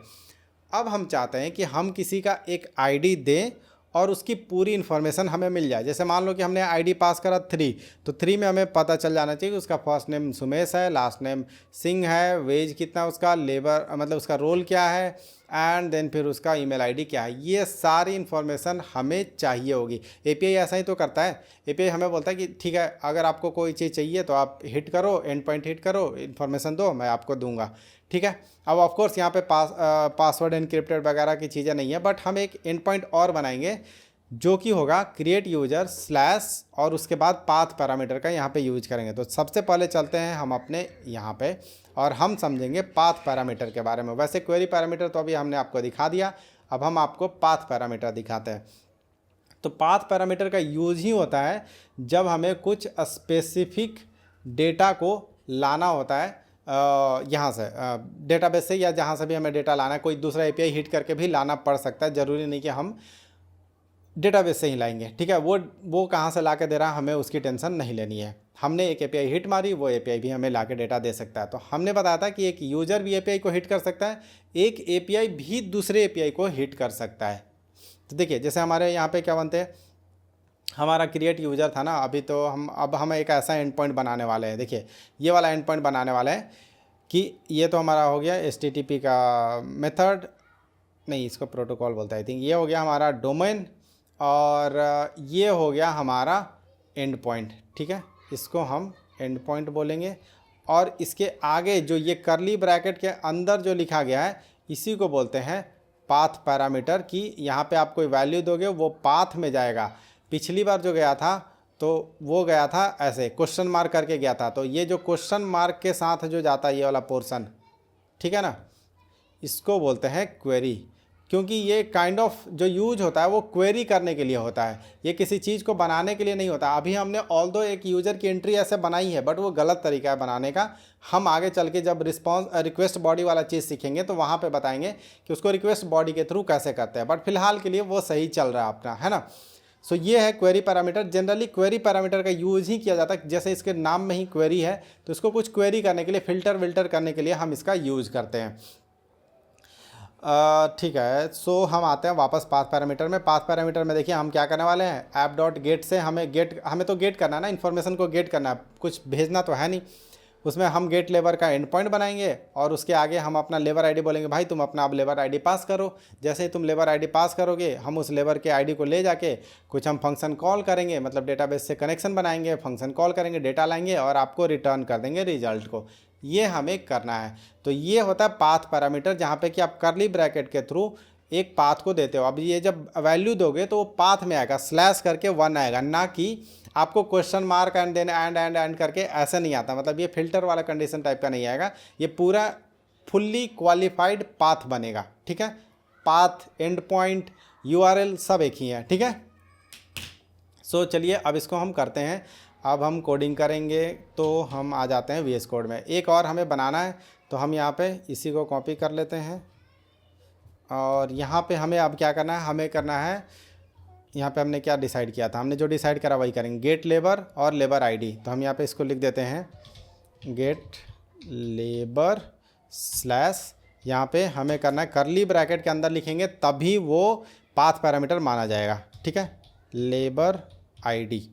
A: अब हम चाहते हैं कि हम किसी का एक आईडी दें और उसकी पूरी इन्फॉर्मेशन हमें मिल जाए। जैसे मान लो कि हमने आईडी पास करा 3, तो 3 में हमें पता चल जाना चाहिए कि उसका फर्स्ट नेम सुमेश है, लास्ट नेम सिंह है, वेज कितना उसका, लेबर मतलब उसका रोल क्या है, एंड देन फिर उसका ईमेल आईडी क्या है। ये सारी इन्फॉर्मेशन हमें चाहिए होगी। एपीआई ऐसा ही तो करता है। एपीआई हमें बोलता है कि ठीक है, अगर आपको कोई चीज़ चाहिए तो आप हिट करो, एंड पॉइंट हिट करो, इन्फॉर्मेशन दो, मैं आपको दूंगा। ठीक है, अब ऑफ कोर्स यहाँ पे पासवर्ड एनक्रिप्टेड वगैरह की चीज़ें नहीं है, बट हम एक एंड पॉइंट और बनाएंगे जो कि होगा क्रिएट यूजर स्लैश और उसके बाद पाथ पैरामीटर का यहाँ पे यूज करेंगे। तो सबसे पहले चलते हैं हम अपने यहाँ पे और हम समझेंगे पाथ पैरामीटर के बारे में। वैसे क्वेरी पैरामीटर तो अभी हमने आपको दिखा दिया, अब हम आपको पाथ पैरामीटर दिखाते हैं। तो पाथ पैरामीटर का यूज ही होता है जब हमें कुछ स्पेसिफिक डेटा को लाना होता है यहाँ से डेटाबेस से, या जहाँ से भी हमें डेटा लाना है। कोई दूसरा एपीआई हिट करके भी लाना पड़ सकता है, ज़रूरी नहीं कि हम डेटाबेस से ही लाएंगे। ठीक है, वो कहाँ से ला के दे रहा है हमें उसकी टेंशन नहीं लेनी है। हमने एक एपीआई हिट मारी, वो एपीआई भी हमें ला के डेटा दे सकता है। तो हमने बताया था कि एक यूज़र भी एपीआई को हिट कर सकता है, एक एपीआई भी दूसरे एपीआई को हिट कर सकता है। तो देखिए, जैसे हमारे यहाँ पे क्या बनते हैं, हमारा क्रिएट यूज़र था ना, अभी तो हम एक ऐसा एंड पॉइंट बनाने वाले हैं। देखिए, ये वाला एंड पॉइंट बनाने वाले हैं कि ये तो हमारा हो गया HTTP का मेथड, नहीं इसको प्रोटोकॉल बोलता है आई थिंक। ये हो गया हमारा डोमेन, और ये हो गया हमारा एंड पॉइंट। ठीक है, इसको हम एंड पॉइंट बोलेंगे, और इसके आगे जो ये करली ब्रैकेट के अंदर जो लिखा गया है इसी को बोलते हैं पाथ पैरामीटर। कि यहाँ पे आप कोई वैल्यू दोगे वो पाथ में जाएगा। पिछली बार जो गया था तो वो गया था ऐसे क्वेश्चन मार्क करके गया था, तो ये जो क्वेश्चन मार्क के साथ जो जाता है ये वाला पोर्शन, ठीक है ना, इसको बोलते हैं क्वेरी। क्योंकि ये काइंड ऑफ जो यूज होता है वो क्वेरी करने के लिए होता है, ये किसी चीज़ को बनाने के लिए नहीं होता। अभी हमने ऑल्दो एक यूज़र की एंट्री ऐसे बनाई है, बट वो गलत तरीका है बनाने का। हम आगे चल के जब रिक्वेस्ट बॉडी वाला चीज़ सीखेंगे तो वहाँ पे बताएंगे कि उसको रिक्वेस्ट बॉडी के थ्रू कैसे करते हैं, बट फिलहाल के लिए वो सही चल रहा है अपना, है ना। सो ये है query parameter. Generally query parameter का यूज़ ही किया जाता है, जैसे इसके नाम में ही क्वेरी है, तो इसको कुछ क्वेरी करने के लिए, फ़िल्टर विल्टर करने के लिए हम इसका यूज़ करते हैं। ठीक है, सो हम आते हैं वापस पाथ पैरामीटर में। पाथ पैरामीटर में देखिए हम क्या करने वाले हैं, ऐप डॉट गेट से हमें तो गेट करना है ना, इन्फॉर्मेशन को गेट करना है, कुछ भेजना तो है नहीं। उसमें हम गेट लेबर का एंड पॉइंट बनाएंगे, और उसके आगे हम अपना लेबर आईडी बोलेंगे, भाई तुम अपना अब लेबर आईडी पास करो। जैसे ही तुम लेबर आईडी पास करोगे, हम उस लेबर के आईडी को ले जाके कुछ हम फंक्शन कॉल करेंगे, मतलब डेटाबेस से कनेक्शन बनाएंगे, फंक्शन कॉल करेंगे, डेटा लाएंगे और आपको रिटर्न कर देंगे रिजल्ट को। ये हमें करना है। तो ये होता है पाथ पैरामीटर, जहाँ पे कि आप करली ब्रैकेट के थ्रू एक पाथ को देते हो। अब ये जब वैल्यू दोगे तो वो पाथ में आएगा, स्लैश करके 1 आएगा, ना कि आपको question mark and then and करके ऐसा नहीं आता। मतलब ये फिल्टर वाला कंडीशन टाइप का नहीं आएगा, ये पूरा फुल्ली क्वालिफाइड पाथ बनेगा। ठीक है, पाथ, एंड पॉइंट, URL सब एक ही है। ठीक है, सो चलिए अब इसको हम करते हैं। अब हम कोडिंग करेंगे, तो हम आ जाते हैं VS कोड में। एक और हमें बनाना है, तो हम यहाँ पे इसी को कॉपी कर लेते हैं, और यहाँ पे हमें अब क्या करना है, हमें करना है, यहाँ पे हमने क्या डिसाइड किया था, हमने जो डिसाइड करा वही करेंगे, गेट लेबर और लेबर आईडी। तो हम यहाँ पे इसको लिख देते हैं गेट लेबर स्लैश, यहाँ पे हमें करना है करली ब्रैकेट के अंदर लिखेंगे तभी वो पाथ पैरामीटर माना जाएगा। ठीक है, लेबर आईडी।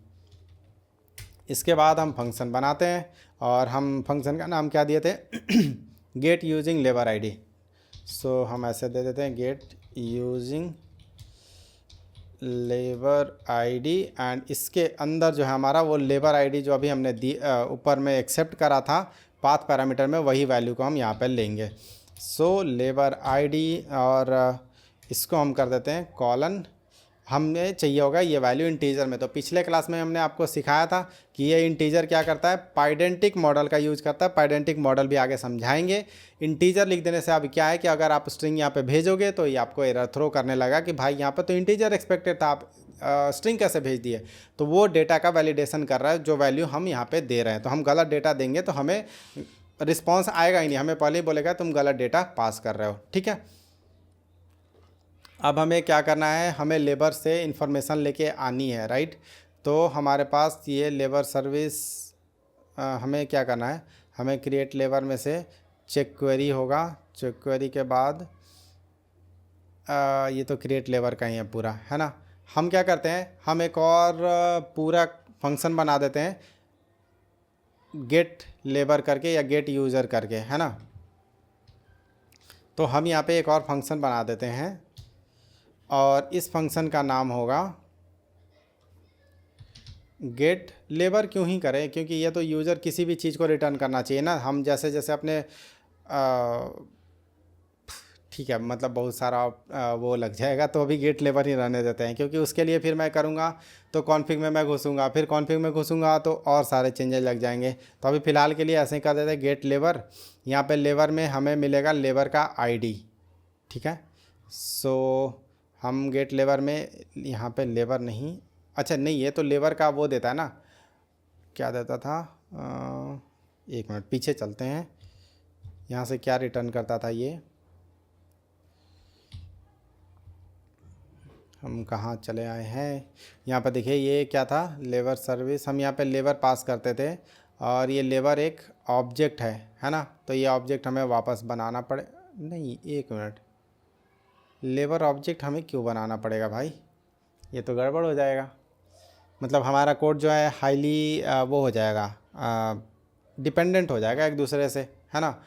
A: इसके बाद हम फंक्शन बनाते हैं, और हम फंक्शन का नाम क्या दिए थे get using labour ID. So हम ऐसे दे देते हैं get using labour ID, and इसके अंदर जो है हमारा वो लेबर आईडी जो अभी हमने दी ऊपर में एक्सेप्ट करा था पाथ पैरामीटर में वही वैल्यू को हम यहाँ पर लेंगे। सो लेबर आईडी, और इसको हम कर देते हैं कॉलन। हमें चाहिए होगा ये वैल्यू इंटीजर में। तो पिछले क्लास में हमने आपको सिखाया था कि ये इंटीजर क्या करता है, पाइडेंटिक मॉडल का यूज़ करता है। पाइडेंटिक मॉडल भी आगे समझाएंगे। इंटीजर लिख देने से अब क्या है कि अगर आप स्ट्रिंग यहाँ पे भेजोगे तो ये आपको एरर थ्रो करने लगा कि भाई यहाँ पे तो इंटीजर एक्सपेक्टेड था, आप स्ट्रिंग कैसे भेज दिए। तो वो डेटा का वैलिडेशन कर रहा है जो वैल्यू हम यहाँ पे दे रहे हैं। तो हम गलत डेटा देंगे तो हमें रिस्पॉन्स आएगा ही नहीं, हमें पहले ही बोलेगा तुम गलत डेटा पास कर रहे हो। ठीक है, अब हमें क्या करना है, हमें लेबर से इंफॉर्मेशन लेके आनी है, राइट। तो हमारे पास ये लेबर सर्विस, हमें क्या करना है, हमें क्रिएट लेबर में से चेक क्वेरी होगा। चेक क्वेरी के बाद ये तो क्रिएट लेबर का ही है पूरा, है ना। हम क्या करते हैं, हम एक और पूरा फंक्शन बना देते हैं गेट लेबर करके या गेट यूज़र करके, है ना। तो हम यहाँ पे एक और फंक्शन बना देते हैं और इस फंक्शन का नाम होगा गेट लेबर। क्यों ही करें, क्योंकि ये तो यूज़र किसी भी चीज़ को रिटर्न करना चाहिए ना। हम जैसे जैसे अपने ठीक है, मतलब बहुत सारा वो लग जाएगा, तो अभी गेट लेबर ही रहने देते हैं, क्योंकि उसके लिए फिर मैं करूँगा तो कॉन्फ़िग में मैं घुसूँगा, फिर कॉन्फ़िग में घुसूँगा तो और सारे चेंजेस लग जाएंगे। तो अभी फ़िलहाल के लिए ऐसे ही कर देते हैं गेट लेबर। यहाँ पे लेबर में हमें मिलेगा लेबर का आईडी, ठीक है। सो हम गेट लेबर में यहाँ पे लेबर नहीं, अच्छा नहीं, ये तो लेबर का वो देता है ना, क्या देता था, एक मिनट पीछे चलते हैं। यहाँ से क्या रिटर्न करता था ये, हम कहाँ चले आए हैं, यहाँ पर देखिए ये क्या था, लेबर सर्विस। हम यहाँ पे लेबर पास करते थे और ये लेबर एक ऑब्जेक्ट है ना। तो ये ऑब्जेक्ट हमें वापस बनाना पड़े, नहीं एक मिनट, लेबर ऑब्जेक्ट हमें क्यों बनाना पड़ेगा भाई, ये तो गड़बड़ हो जाएगा। मतलब हमारा कोड जो है हाईली वो हो जाएगा, डिपेंडेंट हो जाएगा एक दूसरे से, है ना।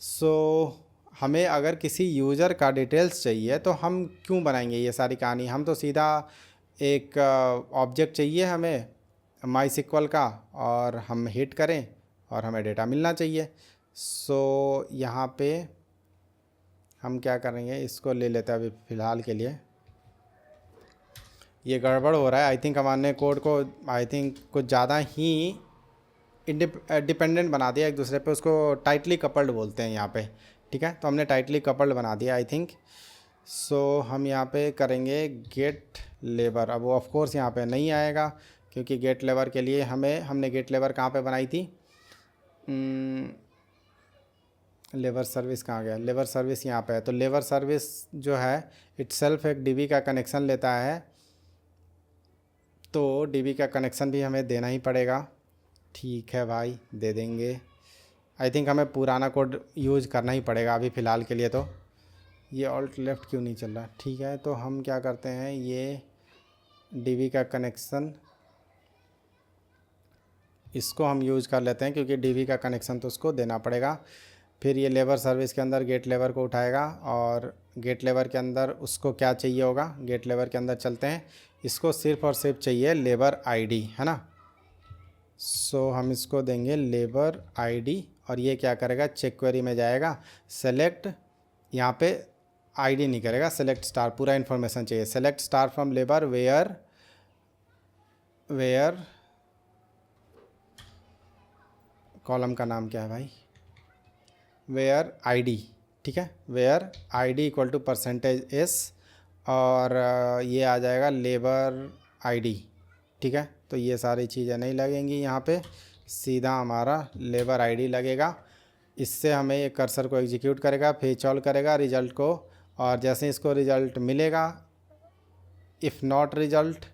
A: सो हमें अगर किसी यूज़र का डिटेल्स चाहिए तो हम क्यों बनाएंगे ये सारी कहानी। हम तो सीधा एक ऑब्जेक्ट चाहिए हमें माईएसक्यूएल का, और हम हिट करें और हमें डेटा मिलना चाहिए। सो यहाँ पे हम क्या करेंगे, इसको ले लेते हैं अभी फ़िलहाल के लिए। ये गड़बड़ हो रहा है, आई थिंक हमारे कोड को आई थिंक कुछ ज़्यादा ही डिपेंडेंट बना दिया एक दूसरे पे, उसको टाइटली कपल्ड बोलते हैं यहाँ पे, ठीक है। तो हमने टाइटली कपल्ड बना दिया आई थिंक। सो हम यहाँ पे करेंगे गेट लेबर। अब वो ऑफ कोर्स यहाँ पे नहीं आएगा, क्योंकि गेट लेबर के लिए हमने गेट लेबर कहाँ पे बनाई थी, लेबर सर्विस कहाँ गया, लेबर सर्विस यहाँ पे है। तो लेबर सर्विस जो है इटसेल्फ एक डीबी का कनेक्शन लेता है, तो डीबी का कनेक्शन भी हमें देना ही पड़ेगा। ठीक है भाई, दे देंगे। आई थिंक हमें पुराना कोड यूज़ करना ही पड़ेगा अभी फ़िलहाल के लिए। तो ये ऑल्ट लेफ़्ट क्यों नहीं चल रहा, ठीक है। तो हम क्या करते हैं, ये डीबी का कनेक्शन इसको हम यूज़ कर लेते हैं, क्योंकि डीबी का कनेक्शन तो उसको देना पड़ेगा। फिर ये लेबर सर्विस के अंदर गेट लेबर को उठाएगा, और गेट लेबर के अंदर उसको क्या चाहिए होगा, गेट लेबर के अंदर चलते हैं, इसको सिर्फ़ और सिर्फ चाहिए लेबर आईडी, है ना। सो हम इसको देंगे लेबर आईडी, और ये क्या करेगा, चेक क्वेरी में जाएगा, सेलेक्ट, यहाँ पे आईडी नहीं करेगा, सेलेक्ट स्टार, पूरा इन्फॉर्मेशन चाहिए। Select star from labour where column का नाम क्या है भाई, वेयर आईडी, ठीक है। Where ID equal to %s, और ये आ जाएगा लेबर आईडी, ठीक है। तो ये सारी चीज़ें नहीं लगेंगी यहाँ पे, सीधा हमारा लेबर आईडी लगेगा। इससे हमें ये कर्सर को एग्जीक्यूट करेगा, फेच ऑल करेगा रिज़ल्ट को, और जैसे इसको रिज़ल्ट मिलेगा, इफ़ नॉट रिज़ल्ट,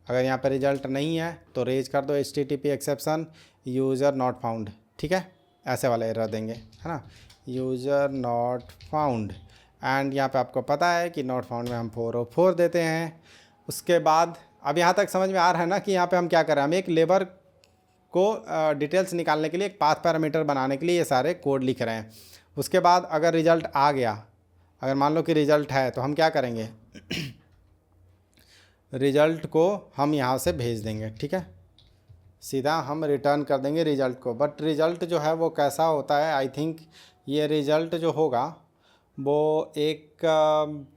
A: अगर यहाँ पे रिज़ल्ट नहीं है तो रेज कर दो HTTP exception user not found, ठीक है। ऐसे वाला एरर देंगे, है ना, यूज़र नॉट फाउंड। एंड यहाँ पे आपको पता है कि नॉट फाउंड में हम 404 देते हैं। उसके बाद अब यहाँ तक समझ में आ रहा है ना कि यहाँ पे हम क्या कर रहे हैं, हम एक लेबर को डिटेल्स निकालने के लिए, एक पाथ पैरामीटर बनाने के लिए ये सारे कोड लिख रहे हैं। उसके बाद अगर रिज़ल्ट आ गया, अगर मान लो कि रिज़ल्ट है, तो हम क्या करेंगे रिज़ल्ट को हम यहाँ से भेज देंगे, ठीक है। सीधा हम रिटर्न कर देंगे रिज़ल्ट को। बट रिज़ल्ट जो है वो कैसा होता है, आई थिंक ये रिज़ल्ट जो होगा वो एक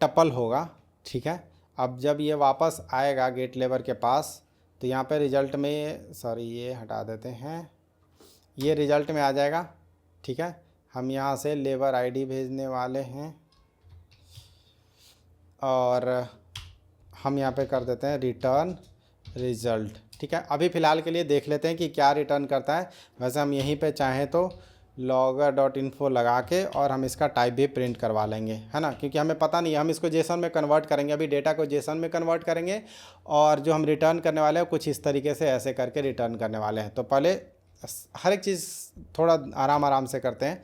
A: टपल होगा, ठीक है। अब जब ये वापस आएगा गेट लेबर के पास, तो यहाँ पे रिज़ल्ट में, सॉरी ये हटा देते हैं, ये रिज़ल्ट में आ जाएगा, ठीक है। हम यहाँ से लेबर आईडी भेजने वाले हैं और हम यहाँ पे कर देते हैं रिटर्न रिज़ल्ट, ठीक है। अभी फ़िलहाल के लिए देख लेते हैं कि क्या रिटर्न करता है। वैसे हम यहीं पे चाहें तो logger.info लगा के और हम इसका टाइप भी प्रिंट करवा लेंगे, है ना, क्योंकि हमें पता नहीं है, हम इसको जेसन में कन्वर्ट करेंगे, अभी डेटा को जेसन में कन्वर्ट करेंगे और जो हम रिटर्न करने वाले हैं कुछ इस तरीके से ऐसे करके रिटर्न करने वाले हैं। तो पहले हर एक चीज़ थोड़ा आराम आराम से करते हैं,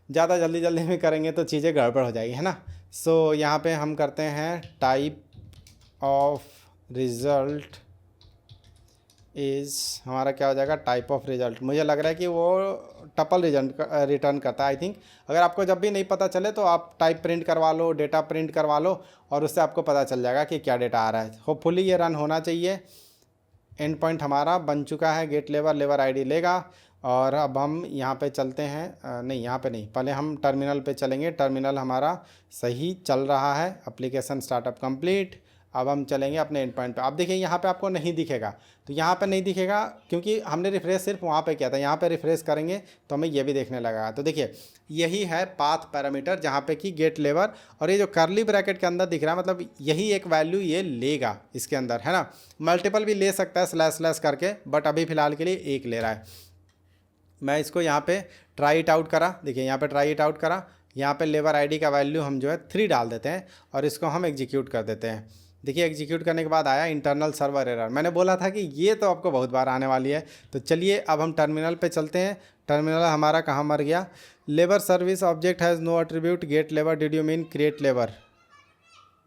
A: ज़्यादा जल्दी जल्दी में करेंगे तो चीज़ें गड़बड़ हो जाएगी, है ना। सो यहाँ पे हम करते हैं टाइप ऑफ रिज़ल्ट इज़, हमारा क्या हो जाएगा, टाइप ऑफ रिज़ल्ट। मुझे लग रहा है कि वो टपल रिटर्न करता है आई थिंक। अगर आपको जब भी नहीं पता चले तो आप टाइप प्रिंट करवा लो, डेटा प्रिंट करवा लो और उससे आपको पता चल जाएगा कि क्या डेटा आ रहा है। होपफुली ये रन होना चाहिए। एंड पॉइंट हमारा बन चुका है, गेट लेबर लेबर आईडी लेगा। और अब हम यहाँ पे चलते हैं, नहीं यहाँ पे नहीं, पहले हम टर्मिनल पे चलेंगे। टर्मिनल हमारा सही चल रहा है, एप्लीकेशन स्टार्टअप कंप्लीट। अब हम चलेंगे अपने एंड पॉइंट पे। आप देखिए यहाँ पे आपको नहीं दिखेगा, तो यहाँ पे नहीं दिखेगा क्योंकि हमने रिफ्रेश सिर्फ वहाँ पे किया था। यहाँ पे रिफ्रेश करेंगे तो हमें ये भी देखने लगा। तो देखिए यही है पाथ पैरामीटर, जहाँ पे कि गेट लेबर, और ये जो कर्ली ब्रैकेट के अंदर दिख रहा है मतलब यही एक वैल्यू ये लेगा इसके अंदर, है ना। मल्टीपल भी ले सकता है स्लैश स्लैश करके, बट अभी फ़िलहाल के लिए एक ले रहा है। मैं इसको यहाँ पे ट्राई इट आउट करा, देखिए यहाँ पे ट्राई इट आउट करा। यहाँ पे लेबर आईडी का वैल्यू हम जो है 3 डाल देते हैं और इसको हम एग्जीक्यूट कर देते हैं। देखिए एग्जीक्यूट करने के बाद आया इंटरनल सर्वर एरर। मैंने बोला था कि ये तो आपको बहुत बार आने वाली है। तो चलिए अब हम टर्मिनल पे चलते हैं। टर्मिनल हमारा कहाँ मर गया, labour service object has no attribute get labour, did you mean create labour.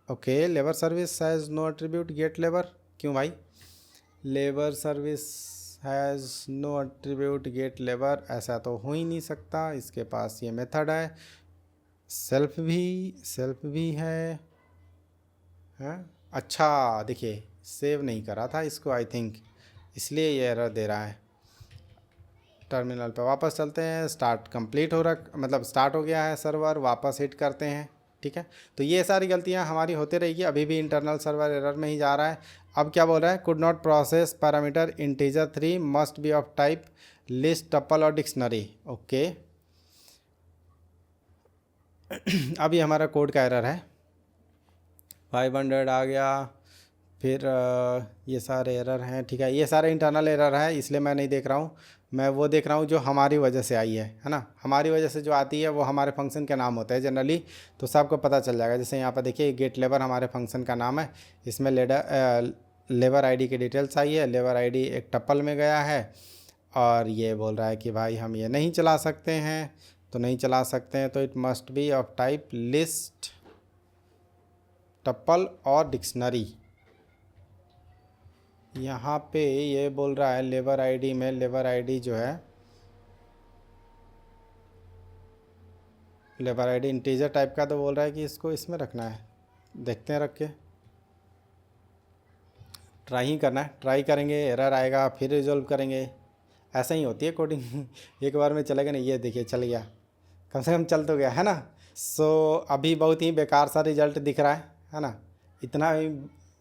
A: Okay, labour service has no attribute get labour, क्यों भाई, labour service has no attribute get labour, ऐसा तो हो ही नहीं सकता। इसके पास ये मेथड है, सेल्फ भी है। अच्छा देखिए सेव नहीं करा था इसको आई थिंक, इसलिए ये एरर दे रहा है। टर्मिनल पे वापस चलते हैं। स्टार्ट कंप्लीट हो रहा, मतलब स्टार्ट हो गया है सर्वर, वापस हिट करते हैं, ठीक है। तो ये सारी गलतियां हमारी होती रहेगी। अभी भी इंटरनल सर्वर एरर में ही जा रहा है। अब क्या बोल रहा है, could not process parameter integer 3 must be of type list tuple और डिक्शनरी। ओके अब ये हमारा कोड का एरर है। 500 आ गया, फिर ये सारे एरर हैं, ठीक है। ये सारे इंटरनल एरर है, इसलिए मैं नहीं देख रहा हूँ, मैं वो देख रहा हूँ जो हमारी वजह से आई है ना। हमारी वजह से जो आती है वो हमारे फंक्शन के नाम होते हैं जनरली, तो सबको पता चल जाएगा। जैसे यहाँ पर देखिए गेट लेबर हमारे फंक्शन का नाम है, इसमें लेबर आईडी की डिटेल्स आई है। लेबर आईडी एक टप्पल में गया है और ये बोल रहा है कि भाई हम ये नहीं चला सकते हैं, तो नहीं चला सकते हैं तो it must be of type list tuple और डिक्शनरी। यहाँ पे ये बोल रहा है लेबर आईडी में, लेबर आईडी जो है, लेबर आईडी इंटीजर टाइप का, तो बोल रहा है कि इसको इसमें रखना है। देखते हैं रख के, ट्राई ही करना है, ट्राई करेंगे, एरर आएगा फिर रिजॉल्व करेंगे। ऐसा ही होती है कोडिंग एक बार में चलेगा नहीं। ये देखिए चल गया, कम से कम चल तो गया, है ना। सो अभी बहुत ही बेकार सा रिजल्ट दिख रहा है ना। इतना ही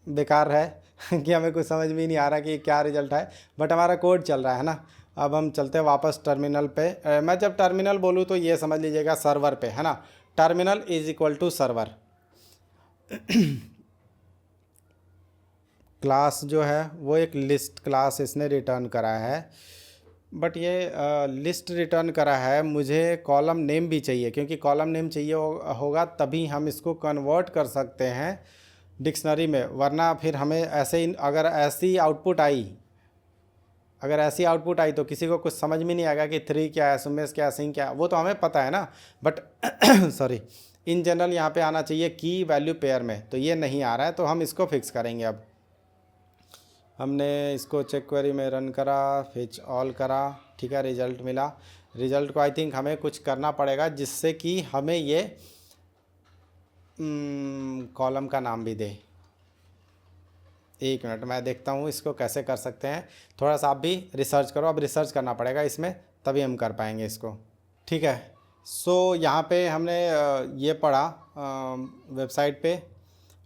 A: बेकार है कि हमें कुछ समझ में नहीं आ रहा कि क्या रिजल्ट है, बट हमारा कोड चल रहा है ना। अब हम चलते हैं वापस टर्मिनल पे। मैं जब टर्मिनल बोलूँ तो ये समझ लीजिएगा सर्वर पे, है ना। Terminal is equal to server. Class जो है वो एक लिस्ट क्लास इसने रिटर्न करा है, बट ये लिस्ट रिटर्न करा है। मुझे कॉलम नेम भी चाहिए, क्योंकि कॉलम नेम चाहिए होगा तभी हम इसको कन्वर्ट कर सकते हैं डिक्शनरी में, वरना फिर हमें ऐसे ही अगर ऐसी आउटपुट आई तो किसी को कुछ समझ में नहीं आएगा कि 3 क्या है, सुमेश क्या है, सिंह क्या है, वो तो हमें पता है ना। बट सॉरी, इन जनरल यहाँ पे आना चाहिए की वैल्यू पेयर में, तो ये नहीं आ रहा है, तो हम इसको फिक्स करेंगे। अब हमने इसको चेक क्वेरी में रन करा, फेच ऑल करा, ठीक है, रिज़ल्ट मिला। रिज़ल्ट को आई थिंक हमें कुछ करना पड़ेगा जिससे कि हमें ये कॉलम का नाम भी दे। एक मिनट मैं देखता हूँ इसको कैसे कर सकते हैं। थोड़ा सा आप भी रिसर्च करो, अब रिसर्च करना पड़ेगा इसमें, तभी हम कर पाएंगे इसको। ठीक है, सो यहाँ पे हमने ये पढ़ा वेबसाइट पे,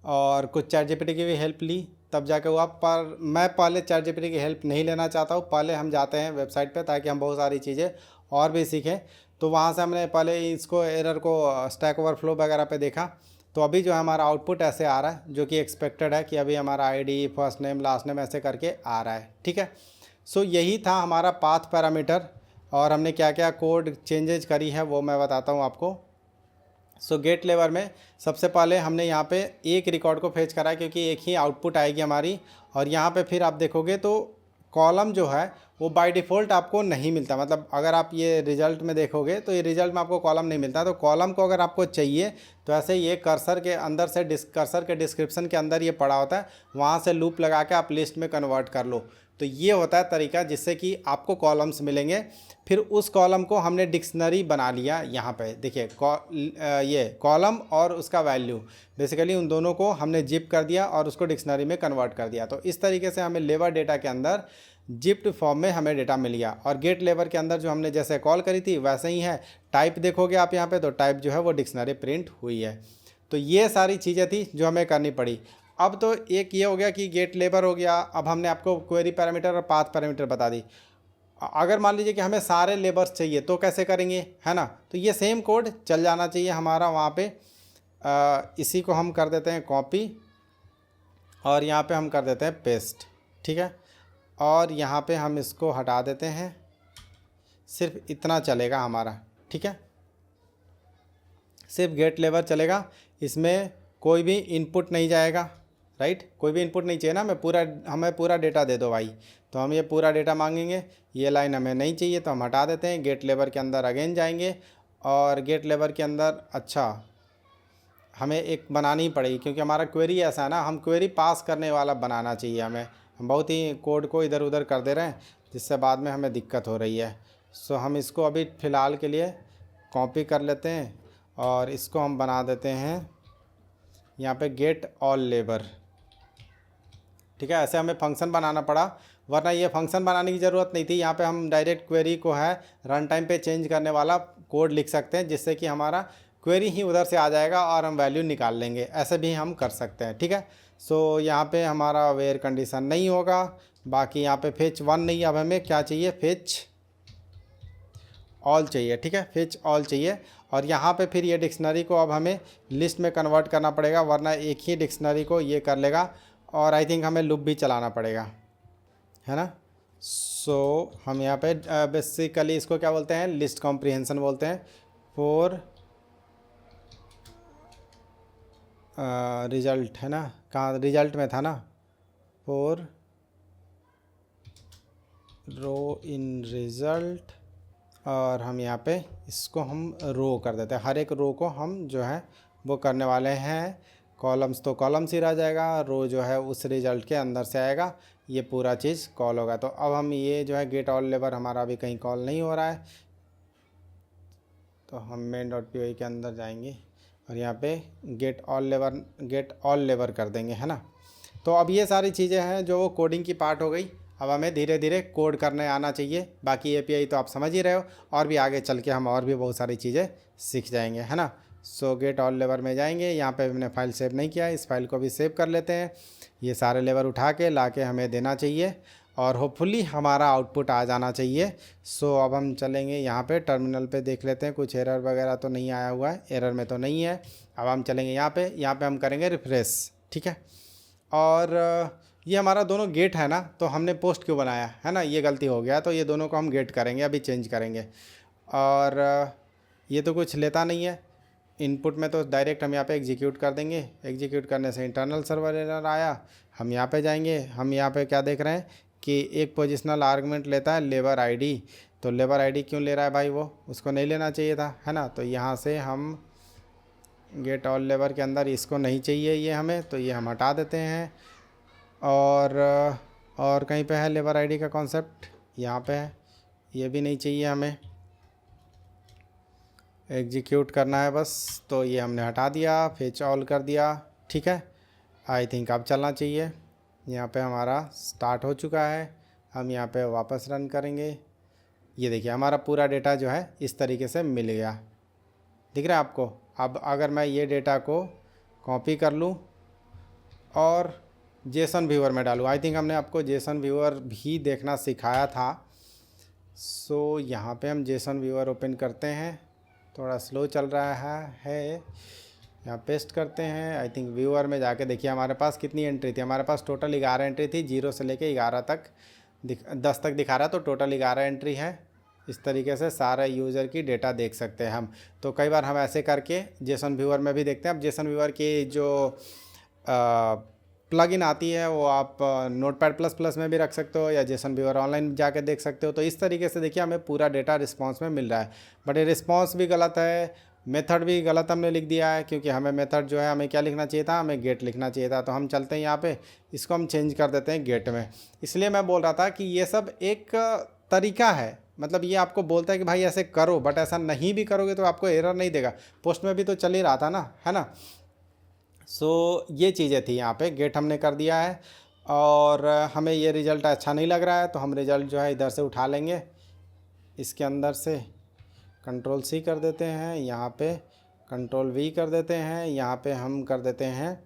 A: और कुछ चैट जीपीटी की भी हेल्प ली तब जाके हुआ। पर मैं पहले चैट जीपीटी की हेल्प नहीं लेना चाहता हूँ, पहले हम जाते हैं वेबसाइट पे ताकि हम बहुत सारी चीज़ें और भी सीखें। तो वहाँ से हमने पहले इसको एरर को स्टैक ओवरफ्लो वगैरह पे देखा। तो अभी जो है हमारा आउटपुट ऐसे आ रहा है जो कि एक्सपेक्टेड है कि अभी हमारा ID, first name, last name ऐसे करके आ रहा है। ठीक है, सो यही था हमारा पाथ पैरामीटर, और हमने क्या क्या कोड चेंजेज करी है वो मैं बताता हूँ आपको। सो गेट लेवर में सबसे पहले हमने यहाँ पे एक रिकॉर्ड को फेच करा है क्योंकि एक ही आउटपुट आएगी हमारी। और यहाँ पे फिर आप देखोगे तो कॉलम जो है वो बाय डिफ़ॉल्ट आपको नहीं मिलता। मतलब अगर आप ये रिज़ल्ट में देखोगे तो ये रिज़ल्ट में आपको कॉलम नहीं मिलता। तो कॉलम को अगर आपको चाहिए तो ऐसे ये कर्सर के अंदर से कर्सर के डिस्क्रिप्शन के अंदर ये पड़ा होता है, वहाँ से लूप लगा के आप लिस्ट में कन्वर्ट कर लो। तो ये होता है तरीका जिससे कि आपको कॉलम्स मिलेंगे। फिर उस कॉलम को हमने डिक्शनरी बना लिया। यहाँ पे देखिए ये कॉलम और उसका वैल्यू, बेसिकली उन दोनों को हमने जिप कर दिया और उसको डिक्शनरी में कन्वर्ट कर दिया। तो इस तरीके से हमें लेवर डेटा के अंदर जिप्ड फॉर्म में हमें डेटा मिल गया। और गेट लेवर के अंदर जो हमने जैसे कॉल करी थी वैसे ही है। टाइप देखोगे आप यहाँ पे तो टाइप जो है वो डिक्शनरी प्रिंट हुई है। तो ये सारी चीज़ें थी जो हमें करनी पड़ी। अब तो एक ये हो गया कि गेट लेबर हो गया। अब हमने आपको क्वेरी पैरामीटर और पाथ पैरामीटर बता दी। अगर मान लीजिए कि हमें सारे लेबर्स चाहिए तो कैसे करेंगे, है ना। तो ये सेम कोड चल जाना चाहिए हमारा वहाँ पे। इसी को हम कर देते हैं कॉपी और यहाँ पे हम कर देते हैं पेस्ट। ठीक है, और यहाँ पे हम इसको हटा देते हैं। सिर्फ इतना चलेगा हमारा। ठीक है, सिर्फ गेट लेबर चलेगा, इसमें कोई भी इनपुट नहीं जाएगा। राइट, कोई भी इनपुट नहीं चाहिए ना, हमें पूरा डेटा दे दो भाई। तो हम ये पूरा डेटा मांगेंगे। ये लाइन हमें नहीं चाहिए तो हम हटा देते हैं। गेट लेबर के अंदर अगेन जाएंगे और गेट लेबर के अंदर अच्छा हमें एक बनानी पड़ेगी क्योंकि हमारा क्वेरी ऐसा है ना, हम क्वेरी पास करने वाला बनाना चाहिए हमें। हम बहुत ही कोड को इधर उधर कर दे रहे हैं जिससे बाद में हमें दिक्कत हो रही है। सो हम इसको अभी फ़िलहाल के लिए कॉपी कर लेते हैं और इसको हम बना देते हैं यहाँ पे गेट ऑल लेबर। ठीक है, ऐसे हमें फंक्शन बनाना पड़ा, वरना ये फंक्शन बनाने की ज़रूरत नहीं थी। यहाँ पे हम डायरेक्ट क्वेरी को है रन टाइम पे चेंज करने वाला कोड लिख सकते हैं जिससे कि हमारा क्वेरी ही उधर से आ जाएगा और हम वैल्यू निकाल लेंगे। ऐसे भी हम कर सकते हैं। ठीक है, सो यहाँ पे हमारा वेयर कंडीशन नहीं होगा। बाकी यहाँ पे फेच 1 नहीं, अब हमें क्या चाहिए, फेच ऑल चाहिए। ठीक है, फेच ऑल चाहिए। और यहाँ पे फिर ये डिक्शनरी को अब हमें लिस्ट में कन्वर्ट करना पड़ेगा, वरना एक ही डिक्शनरी को ये कर लेगा। और आई थिंक हमें लूप भी चलाना पड़ेगा, है ना। सो हम यहाँ पे बेसिकली इसको क्या बोलते हैं, लिस्ट कॉम्प्रिहेंशन बोलते हैं। फॉर रिजल्ट, है ना, कहाँ रिजल्ट में था ना, फॉर रो इन रिज़ल्ट। और हम यहाँ पे इसको हम रो कर देते हैं। हर एक रो को हम जो है वो करने वाले हैं। कॉलम्स तो कॉलम्स ही रह जाएगा, रो जो है उस रिज़ल्ट के अंदर से आएगा, ये पूरा चीज़ कॉल होगा। तो अब हम ये जो है गेट ऑल लेबर हमारा अभी कहीं कॉल नहीं हो रहा है, तो हम main.py के अंदर जाएंगे और यहाँ पे गेट ऑल लेबर कर देंगे, है ना। तो अब ये सारी चीज़ें हैं जो कोडिंग की पार्ट हो गई। अब हमें धीरे धीरे कोड करने आना चाहिए। बाकी एपीआई तो आप समझ ही रहे हो, और भी आगे चल के हम और भी बहुत सारी चीज़ें सीख जाएंगे, है ना। सो गेट ऑल लेबर में जाएंगे। यहाँ पे हमने फ़ाइल सेव नहीं किया, इस फाइल को भी सेव कर लेते हैं। ये सारे लेबर उठा के ला के हमें देना चाहिए और होपफुली हमारा आउटपुट आ जाना चाहिए। सो अब हम चलेंगे यहाँ पे टर्मिनल पे, देख लेते हैं कुछ एरर वगैरह तो नहीं आया हुआ है। एरर में तो नहीं है। अब हम चलेंगे यहाँ पे हम करेंगे रिफ्रेश। ठीक है, और ये हमारा दोनों गेट है ना, तो हमने पोस्ट क्यों बनाया है ना, ये गलती हो गया। तो ये दोनों को हम गेट करेंगे, अभी चेंज करेंगे। और ये तो कुछ लेता नहीं है इनपुट में, तो डायरेक्ट हम यहाँ पे एग्जीक्यूट कर देंगे। एग्जीक्यूट करने से इंटरनल सर्वर एरर आया। हम यहाँ पे जाएंगे, हम यहाँ पे क्या देख रहे हैं कि एक पोजिशनल आर्गुमेंट लेता है लेबर आईडी। तो लेबर आईडी क्यों ले रहा है भाई, वो उसको नहीं लेना चाहिए था, है ना। तो यहाँ से हम गेट ऑल लेबर के अंदर इसको नहीं चाहिए ये हमें, तो ये हम हटा देते हैं। और कहीं पे है लेबर आईडी का कॉन्सेप्ट, यहाँ पे है, ये भी नहीं चाहिए हमें। एग्जीक्यूट करना है बस, तो ये हमने हटा दिया, फेच ऑल कर दिया। ठीक है, आई थिंक अब चलना चाहिए। यहाँ पे हमारा स्टार्ट हो चुका है। हम यहाँ पे वापस रन करेंगे। ये देखिए हमारा पूरा डेटा जो है इस तरीके से मिल गया, दिख रहा है आपको। अब अगर मैं ये डेटा को कॉपी कर लूँ और जेसन व्यूअर में डालूँ, आई थिंक हमने आपको जेसन व्यूअर भी देखना सिखाया था। सो यहाँ पे हम जेसन व्यूअर ओपन करते हैं, थोड़ा स्लो चल रहा है। यहाँ पेस्ट करते हैं। आई थिंक व्यूअर में जाके देखिए हमारे पास कितनी एंट्री थी। हमारे पास टोटल 11 एंट्री थी, 0 से लेके 11 तक 10 तक दिखा रहा है, तो टोटल 11 एंट्री है। इस तरीके से सारे यूज़र की डेटा देख सकते हैं हम। तो कई बार हम ऐसे करके जेसन व्यूअर में भी देखते हैं। अब जेसन व्यूअर की जो प्लगइन आती है वो आप नोटपैड प्लस प्लस में भी रख सकते हो, या जेसन व्यूअर ऑनलाइन जाके देख सकते हो। तो इस तरीके से देखिए हमें पूरा डेटा रिस्पांस में मिल रहा है। बट ये रिस्पांस भी गलत है, मेथड भी गलत हमने लिख दिया है, क्योंकि हमें मेथड जो है हमें क्या लिखना चाहिए था, हमें गेट लिखना चाहिए था। तो हम चलते हैं यहाँ पे, इसको हम चेंज कर देते हैं गेट में। इसलिए मैं बोल रहा था कि ये सब एक तरीका है, मतलब ये आपको बोलता है कि भाई ऐसे करो, बट ऐसा नहीं भी करोगे तो आपको एरर नहीं देगा। पोस्ट में भी तो चल ही रहा था ना, है ना। सो ये चीज़ें थी। यहाँ पे गेट हमने कर दिया है और हमें ये रिज़ल्ट अच्छा नहीं लग रहा है, तो हम रिज़ल्ट जो है इधर से उठा लेंगे, इसके अंदर से कंट्रोल C कर देते हैं, यहाँ पे कंट्रोल V कर देते हैं, यहाँ पे हम कर देते हैं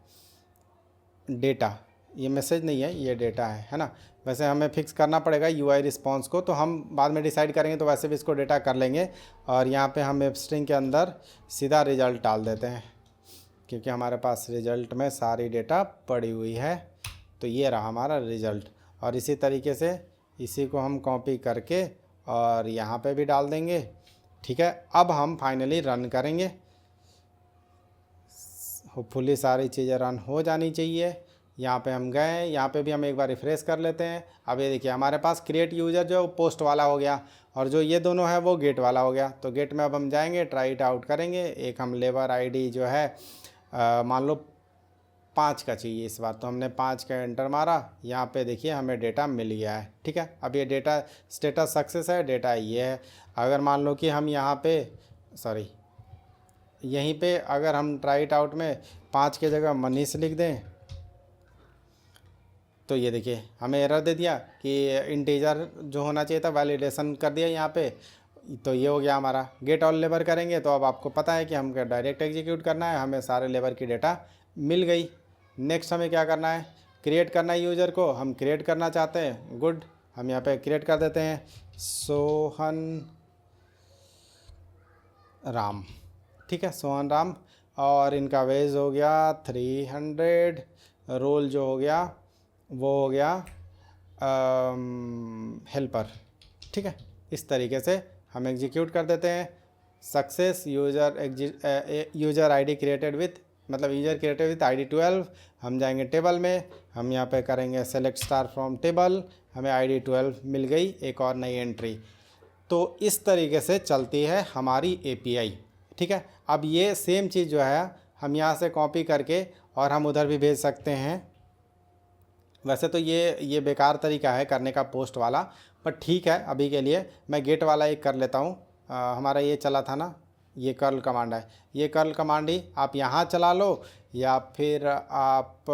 A: डेटा। ये मैसेज नहीं है, ये डेटा है ना। वैसे हमें फिक्स करना पड़ेगा UI रिस्पांस को, तो हम बाद में डिसाइड करेंगे, तो वैसे भी इसको डेटा कर लेंगे। और यहाँ पे हम वेब स्ट्रिंग के अंदर सीधा रिज़ल्ट डाल देते हैं, क्योंकि हमारे पास रिज़ल्ट में सारी डेटा पड़ी हुई है। तो ये रहा हमारा रिज़ल्ट। और इसी तरीके से इसी को हम कॉपी करके और यहाँ पे भी डाल देंगे, ठीक है। अब हम फाइनली रन करेंगे। होपफुली सारी चीज़ें रन हो जानी चाहिए। यहाँ पे हम गए, यहाँ पे भी हम एक बार रिफ़्रेश कर लेते हैं। अब ये देखिए हमारे पास क्रिएट यूज़र जो पोस्ट वाला हो गया, और जो ये दोनों है वो गेट वाला हो गया। तो गेट में अब हम जाएंगे, ट्राई इट आउट करेंगे। एक हम लेबर ID जो है मान लो 5 का चाहिए इस बार, तो हमने 5 का एंटर मारा। यहाँ पे देखिए हमें डेटा मिल गया है, ठीक है। अब ये डेटा स्टेटस सक्सेस है, डेटा ये है। अगर मान लो कि हम यहाँ पे यहीं पे अगर हम ट्राई इट आउट में 5 की जगह मनीष लिख दें, तो ये देखिए हमें एरर दे दिया कि इंटीजर जो होना चाहिए था वैलिडेशन कर दिया यहाँ पे। तो ये हो गया हमारा। गेट ऑल लेबर करेंगे तो अब आपको पता है कि हम डायरेक्ट एग्जीक्यूट करना है, हमें सारे लेबर की डेटा मिल गई। नेक्स्ट हमें क्या करना है, क्रिएट करना है यूज़र को। हम क्रिएट करना चाहते हैं, गुड, हम यहाँ पे क्रिएट कर देते हैं सोहन राम, ठीक है, सोहन राम। और इनका वेज हो गया 300, रोल जो हो गया वो हो गया हेल्पर, ठीक है। इस तरीके से हम एग्जीक्यूट कर देते हैं। Success user ID created with, मतलब यूज़र क्रिएटेड विथ ID 12। हम जाएंगे टेबल में, हम यहाँ पे करेंगे सेलेक्ट स्टार फ्रॉम टेबल, हमें ID 12 मिल गई, एक और नई एंट्री। तो इस तरीके से चलती है हमारी API, ठीक है। अब ये सेम चीज़ जो है हम यहाँ से कॉपी करके और हम उधर भी भेज सकते हैं। वैसे तो ये बेकार तरीका है करने का पोस्ट वाला, पर ठीक है अभी के लिए मैं गेट वाला एक कर लेता हूँ। हमारा ये चला था ना, ये कर्ल कमांड है। ये कर्ल कमांड ही आप यहाँ चला लो या फिर आप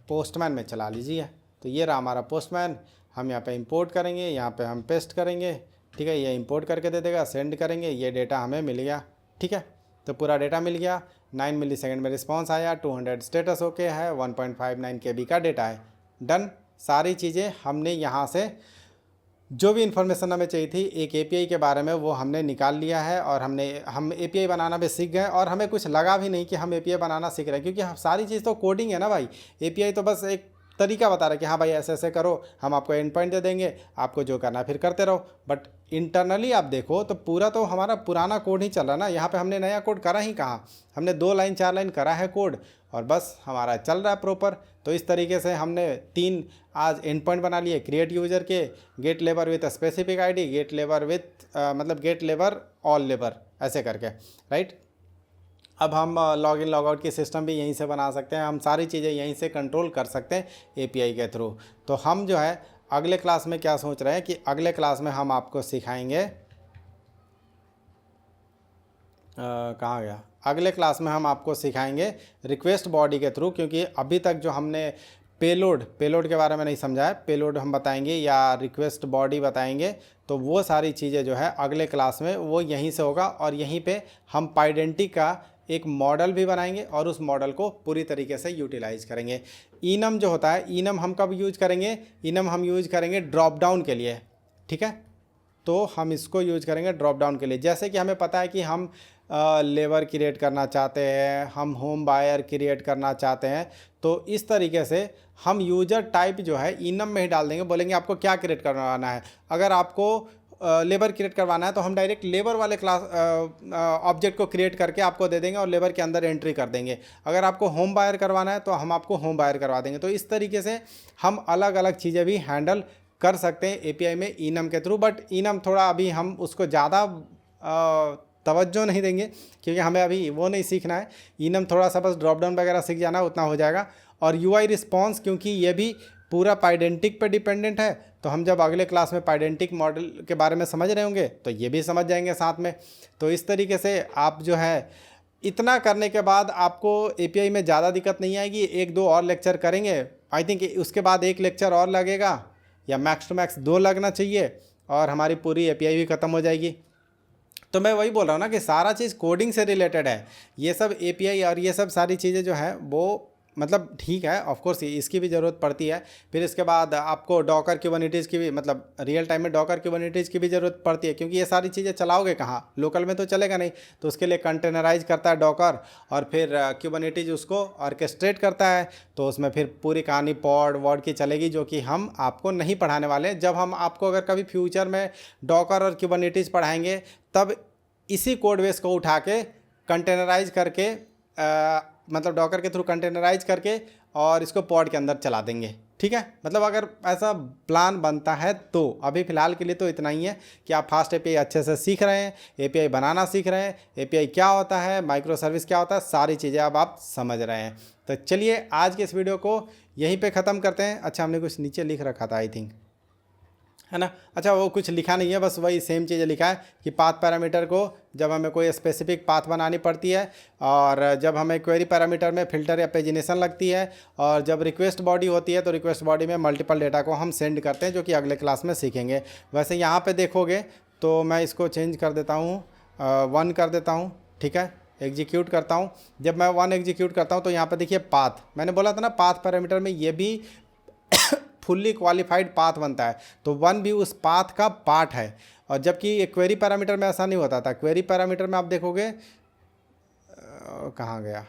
A: पोस्टमैन में चला लीजिए। तो ये रहा हमारा पोस्टमैन। हम यहाँ पे इंपोर्ट करेंगे, यहाँ पे हम पेस्ट करेंगे, ठीक है। ये इंपोर्ट करके दे देगा, सेंड करेंगे, ये डेटा हमें मिल गया, ठीक है। तो पूरा डेटा मिल गया। 9 मिलीसेकंड में रिस्पांस आया, 200 स्टेटस ओके है, 1.59 KB का डेटा है। डन। सारी चीज़ें हमने यहाँ से जो भी इन्फॉर्मेशन हमें चाहिए थी एक API के बारे में वो हमने निकाल लिया है। और हम API बनाना भी सीख गए, और हमें कुछ लगा भी नहीं कि हम API बनाना सीख रहे हैं, क्योंकि सारी चीज़ तो कोडिंग है ना भाई। API तो बस एक तरीका बता रहा है कि हाँ भाई ऐसे ऐसे करो, हम आपको एंड पॉइंट दे देंगे, आपको जो करना है फिर करते रहो। बट इंटरनली आप देखो तो पूरा तो हमारा पुराना कोड ही चल रहा है ना। यहाँ पे हमने नया कोड करा ही कहाँ, हमने 2 लाइन 4 लाइन करा है कोड, और बस हमारा चल रहा है प्रॉपर। तो इस तरीके से हमने 3 आज एंड पॉइंट बना लिए, क्रिएट यूज़र के, get labour with specific ID, get labour with मतलब गेट लेबर ऑल लेबर, ऐसे करके, राइट। अब हम लॉग इन लॉग आउट की सिस्टम भी यहीं से बना सकते हैं, हम सारी चीज़ें यहीं से कंट्रोल कर सकते हैं API के थ्रू। तो हम जो है अगले क्लास में क्या सोच रहे हैं कि अगले क्लास में हम आपको सिखाएंगे, कहाँ गया, अगले क्लास में हम आपको सिखाएंगे रिक्वेस्ट बॉडी के थ्रू। क्योंकि अभी तक जो हमने पेलोड के बारे में नहीं समझा है, पेलोड हम बताएंगे या रिक्वेस्ट बॉडी बताएंगे, तो वो सारी चीज़ें जो है अगले क्लास में वो यहीं से होगा। और यहीं पे हम पाइडेंटिटी का एक मॉडल भी बनाएंगे और उस मॉडल को पूरी तरीके से यूटिलाइज करेंगे। इनम जो होता है, इनम हम कब यूज करेंगे, इनम हम यूज करेंगे ड्रॉप डाउन के लिए, ठीक है। तो हम इसको यूज करेंगे ड्रॉप डाउन के लिए। जैसे कि हमें पता है कि हम लेबर क्रिएट करना चाहते हैं, हम होम बायर क्रिएट करना चाहते हैं, तो इस तरीके से हम यूजर टाइप जो है इनम में ही डाल देंगे। बोलेंगे आपको क्या क्रिएट करवाना है। अगर आपको लेबर क्रिएट करवाना है तो हम डायरेक्ट लेबर वाले क्लास ऑब्जेक्ट को क्रिएट करके आपको दे देंगे और लेबर के अंदर एंट्री कर देंगे। अगर आपको होम बायर करवाना है तो हम आपको होम बायर करवा देंगे। तो इस तरीके से हम अलग अलग चीज़ें भी हैंडल कर सकते हैं एपीआई में इनम के थ्रू। बट इनम थोड़ा अभी हम उसको ज़्यादा तवज्जो नहीं देंगे क्योंकि हमें अभी वो नहीं सीखना है। इनम थोड़ा सा बस ड्रॉप डाउन वगैरह सीख जाना, उतना हो जाएगा। और यूआई रिस्पॉन्स, क्योंकि ये भी पूरा पाइडेंटिक पे डिपेंडेंट है, तो हम जब अगले क्लास में पाइडेंटिक मॉडल के बारे में समझ रहे होंगे तो ये भी समझ जाएंगे साथ में। तो इस तरीके से आप जो है इतना करने के बाद आपको एपीआई में ज़्यादा दिक्कत नहीं आएगी। एक दो और लेक्चर करेंगे, आई थिंक उसके बाद एक लेक्चर और लगेगा या मैक्स टू मैक्स 2 लगना चाहिए और हमारी पूरी एपीआई भी ख़त्म हो जाएगी। तो मैं वही बोल रहा हूँ ना कि सारा चीज़ कोडिंग से रिलेटेड है। ये सब एपीआई और ये सब सारी चीज़ें जो हैं वो मतलब ठीक है, ऑफ कोर्स इसकी भी ज़रूरत पड़ती है। फिर इसके बाद आपको डॉकर क्यूबरनेटिस की भी, मतलब रियल टाइम में डॉकर क्यूबरनेटिस की भी ज़रूरत पड़ती है, क्योंकि ये सारी चीज़ें चलाओगे कहाँ, लोकल में तो चलेगा नहीं। तो उसके लिए कंटेनराइज करता है डॉकर और फिर क्यूबरनेटिस उसको ऑर्केस्ट्रेट करता है। तो उसमें फिर पूरी कहानी पॉड वॉड की चलेगी, जो कि हम आपको नहीं पढ़ाने वाले। जब हम आपको अगर कभी फ्यूचर में डॉकर और क्यूबरनेटिस पढ़ाएंगे तब इसी कोड बेस को उठा के कंटेनराइज करके मतलब डॉकर के थ्रू कंटेनराइज करके और इसको पॉड के अंदर चला देंगे, ठीक है। मतलब अगर ऐसा प्लान बनता है तो अभी फ़िलहाल के लिए तो इतना ही है कि आप फास्ट एपीआई अच्छे से सीख रहे हैं, एपीआई बनाना सीख रहे हैं, एपीआई क्या होता है, माइक्रो सर्विस क्या होता है, सारी चीज़ें अब आप समझ रहे हैं। तो चलिए आज के इस वीडियो को यहीं पे ख़त्म करते हैं। अच्छा, हमने कुछ नीचे लिख रखा था आई थिंक, है ना। अच्छा, वो कुछ लिखा नहीं है, बस वही सेम चीज़ें लिखा है कि पाथ पैरामीटर को जब हमें कोई स्पेसिफिक पाथ बनानी पड़ती है, और जब हमें क्वेरी पैरामीटर में फ़िल्टर या पेजिनेशन लगती है, और जब रिक्वेस्ट बॉडी होती है तो रिक्वेस्ट बॉडी में मल्टीपल डेटा को हम सेंड करते हैं, जो कि अगले क्लास में सीखेंगे। वैसे यहाँ पे देखोगे तो मैं इसको चेंज कर देता हूँ, 1 कर देता हूँ, ठीक है। एग्जीक्यूट करता हूँ। जब मैं 1 एग्जीक्यूट करता हूँ तो यहाँ पर देखिए पाथ, मैंने बोला था ना पाथ पैरामीटर में ये भी फुल्ली क्वालिफाइड पाथ बनता है, तो 1 भी उस पाथ का पार्ट है। और जबकि क्वेरी पैरामीटर में ऐसा नहीं होता था। क्वेरी पैरामीटर में आप देखोगे कहाँ गया,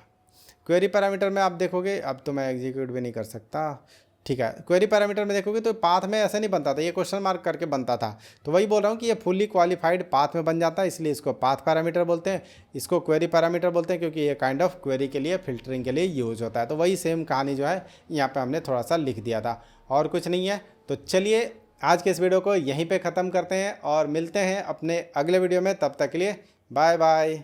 A: क्वेरी पैरामीटर में आप देखोगे, अब तो मैं एग्जीक्यूट भी नहीं कर सकता, ठीक है। क्वेरी पैरामीटर में देखोगे तो पाथ में ऐसे नहीं बनता था, ये क्वेश्चन मार्क करके बनता था। तो वही बोल रहा हूँ कि ये फुल्ली क्वालिफाइड पाथ में बन जाता है, इसलिए इसको पाथ पैरामीटर बोलते हैं, इसको क्वेरी पैरामीटर बोलते हैं, क्योंकि ये काइंड ऑफ क्वेरी के लिए फिल्टरिंग के लिए यूज़ होता है। तो वही सेम कहानी जो है यहाँ पे हमने थोड़ा सा लिख दिया था, और कुछ नहीं है। तो चलिए आज के इस वीडियो को यहीं पे ख़त्म करते हैं और मिलते हैं अपने अगले वीडियो में। तब तक के लिए बाय बाय।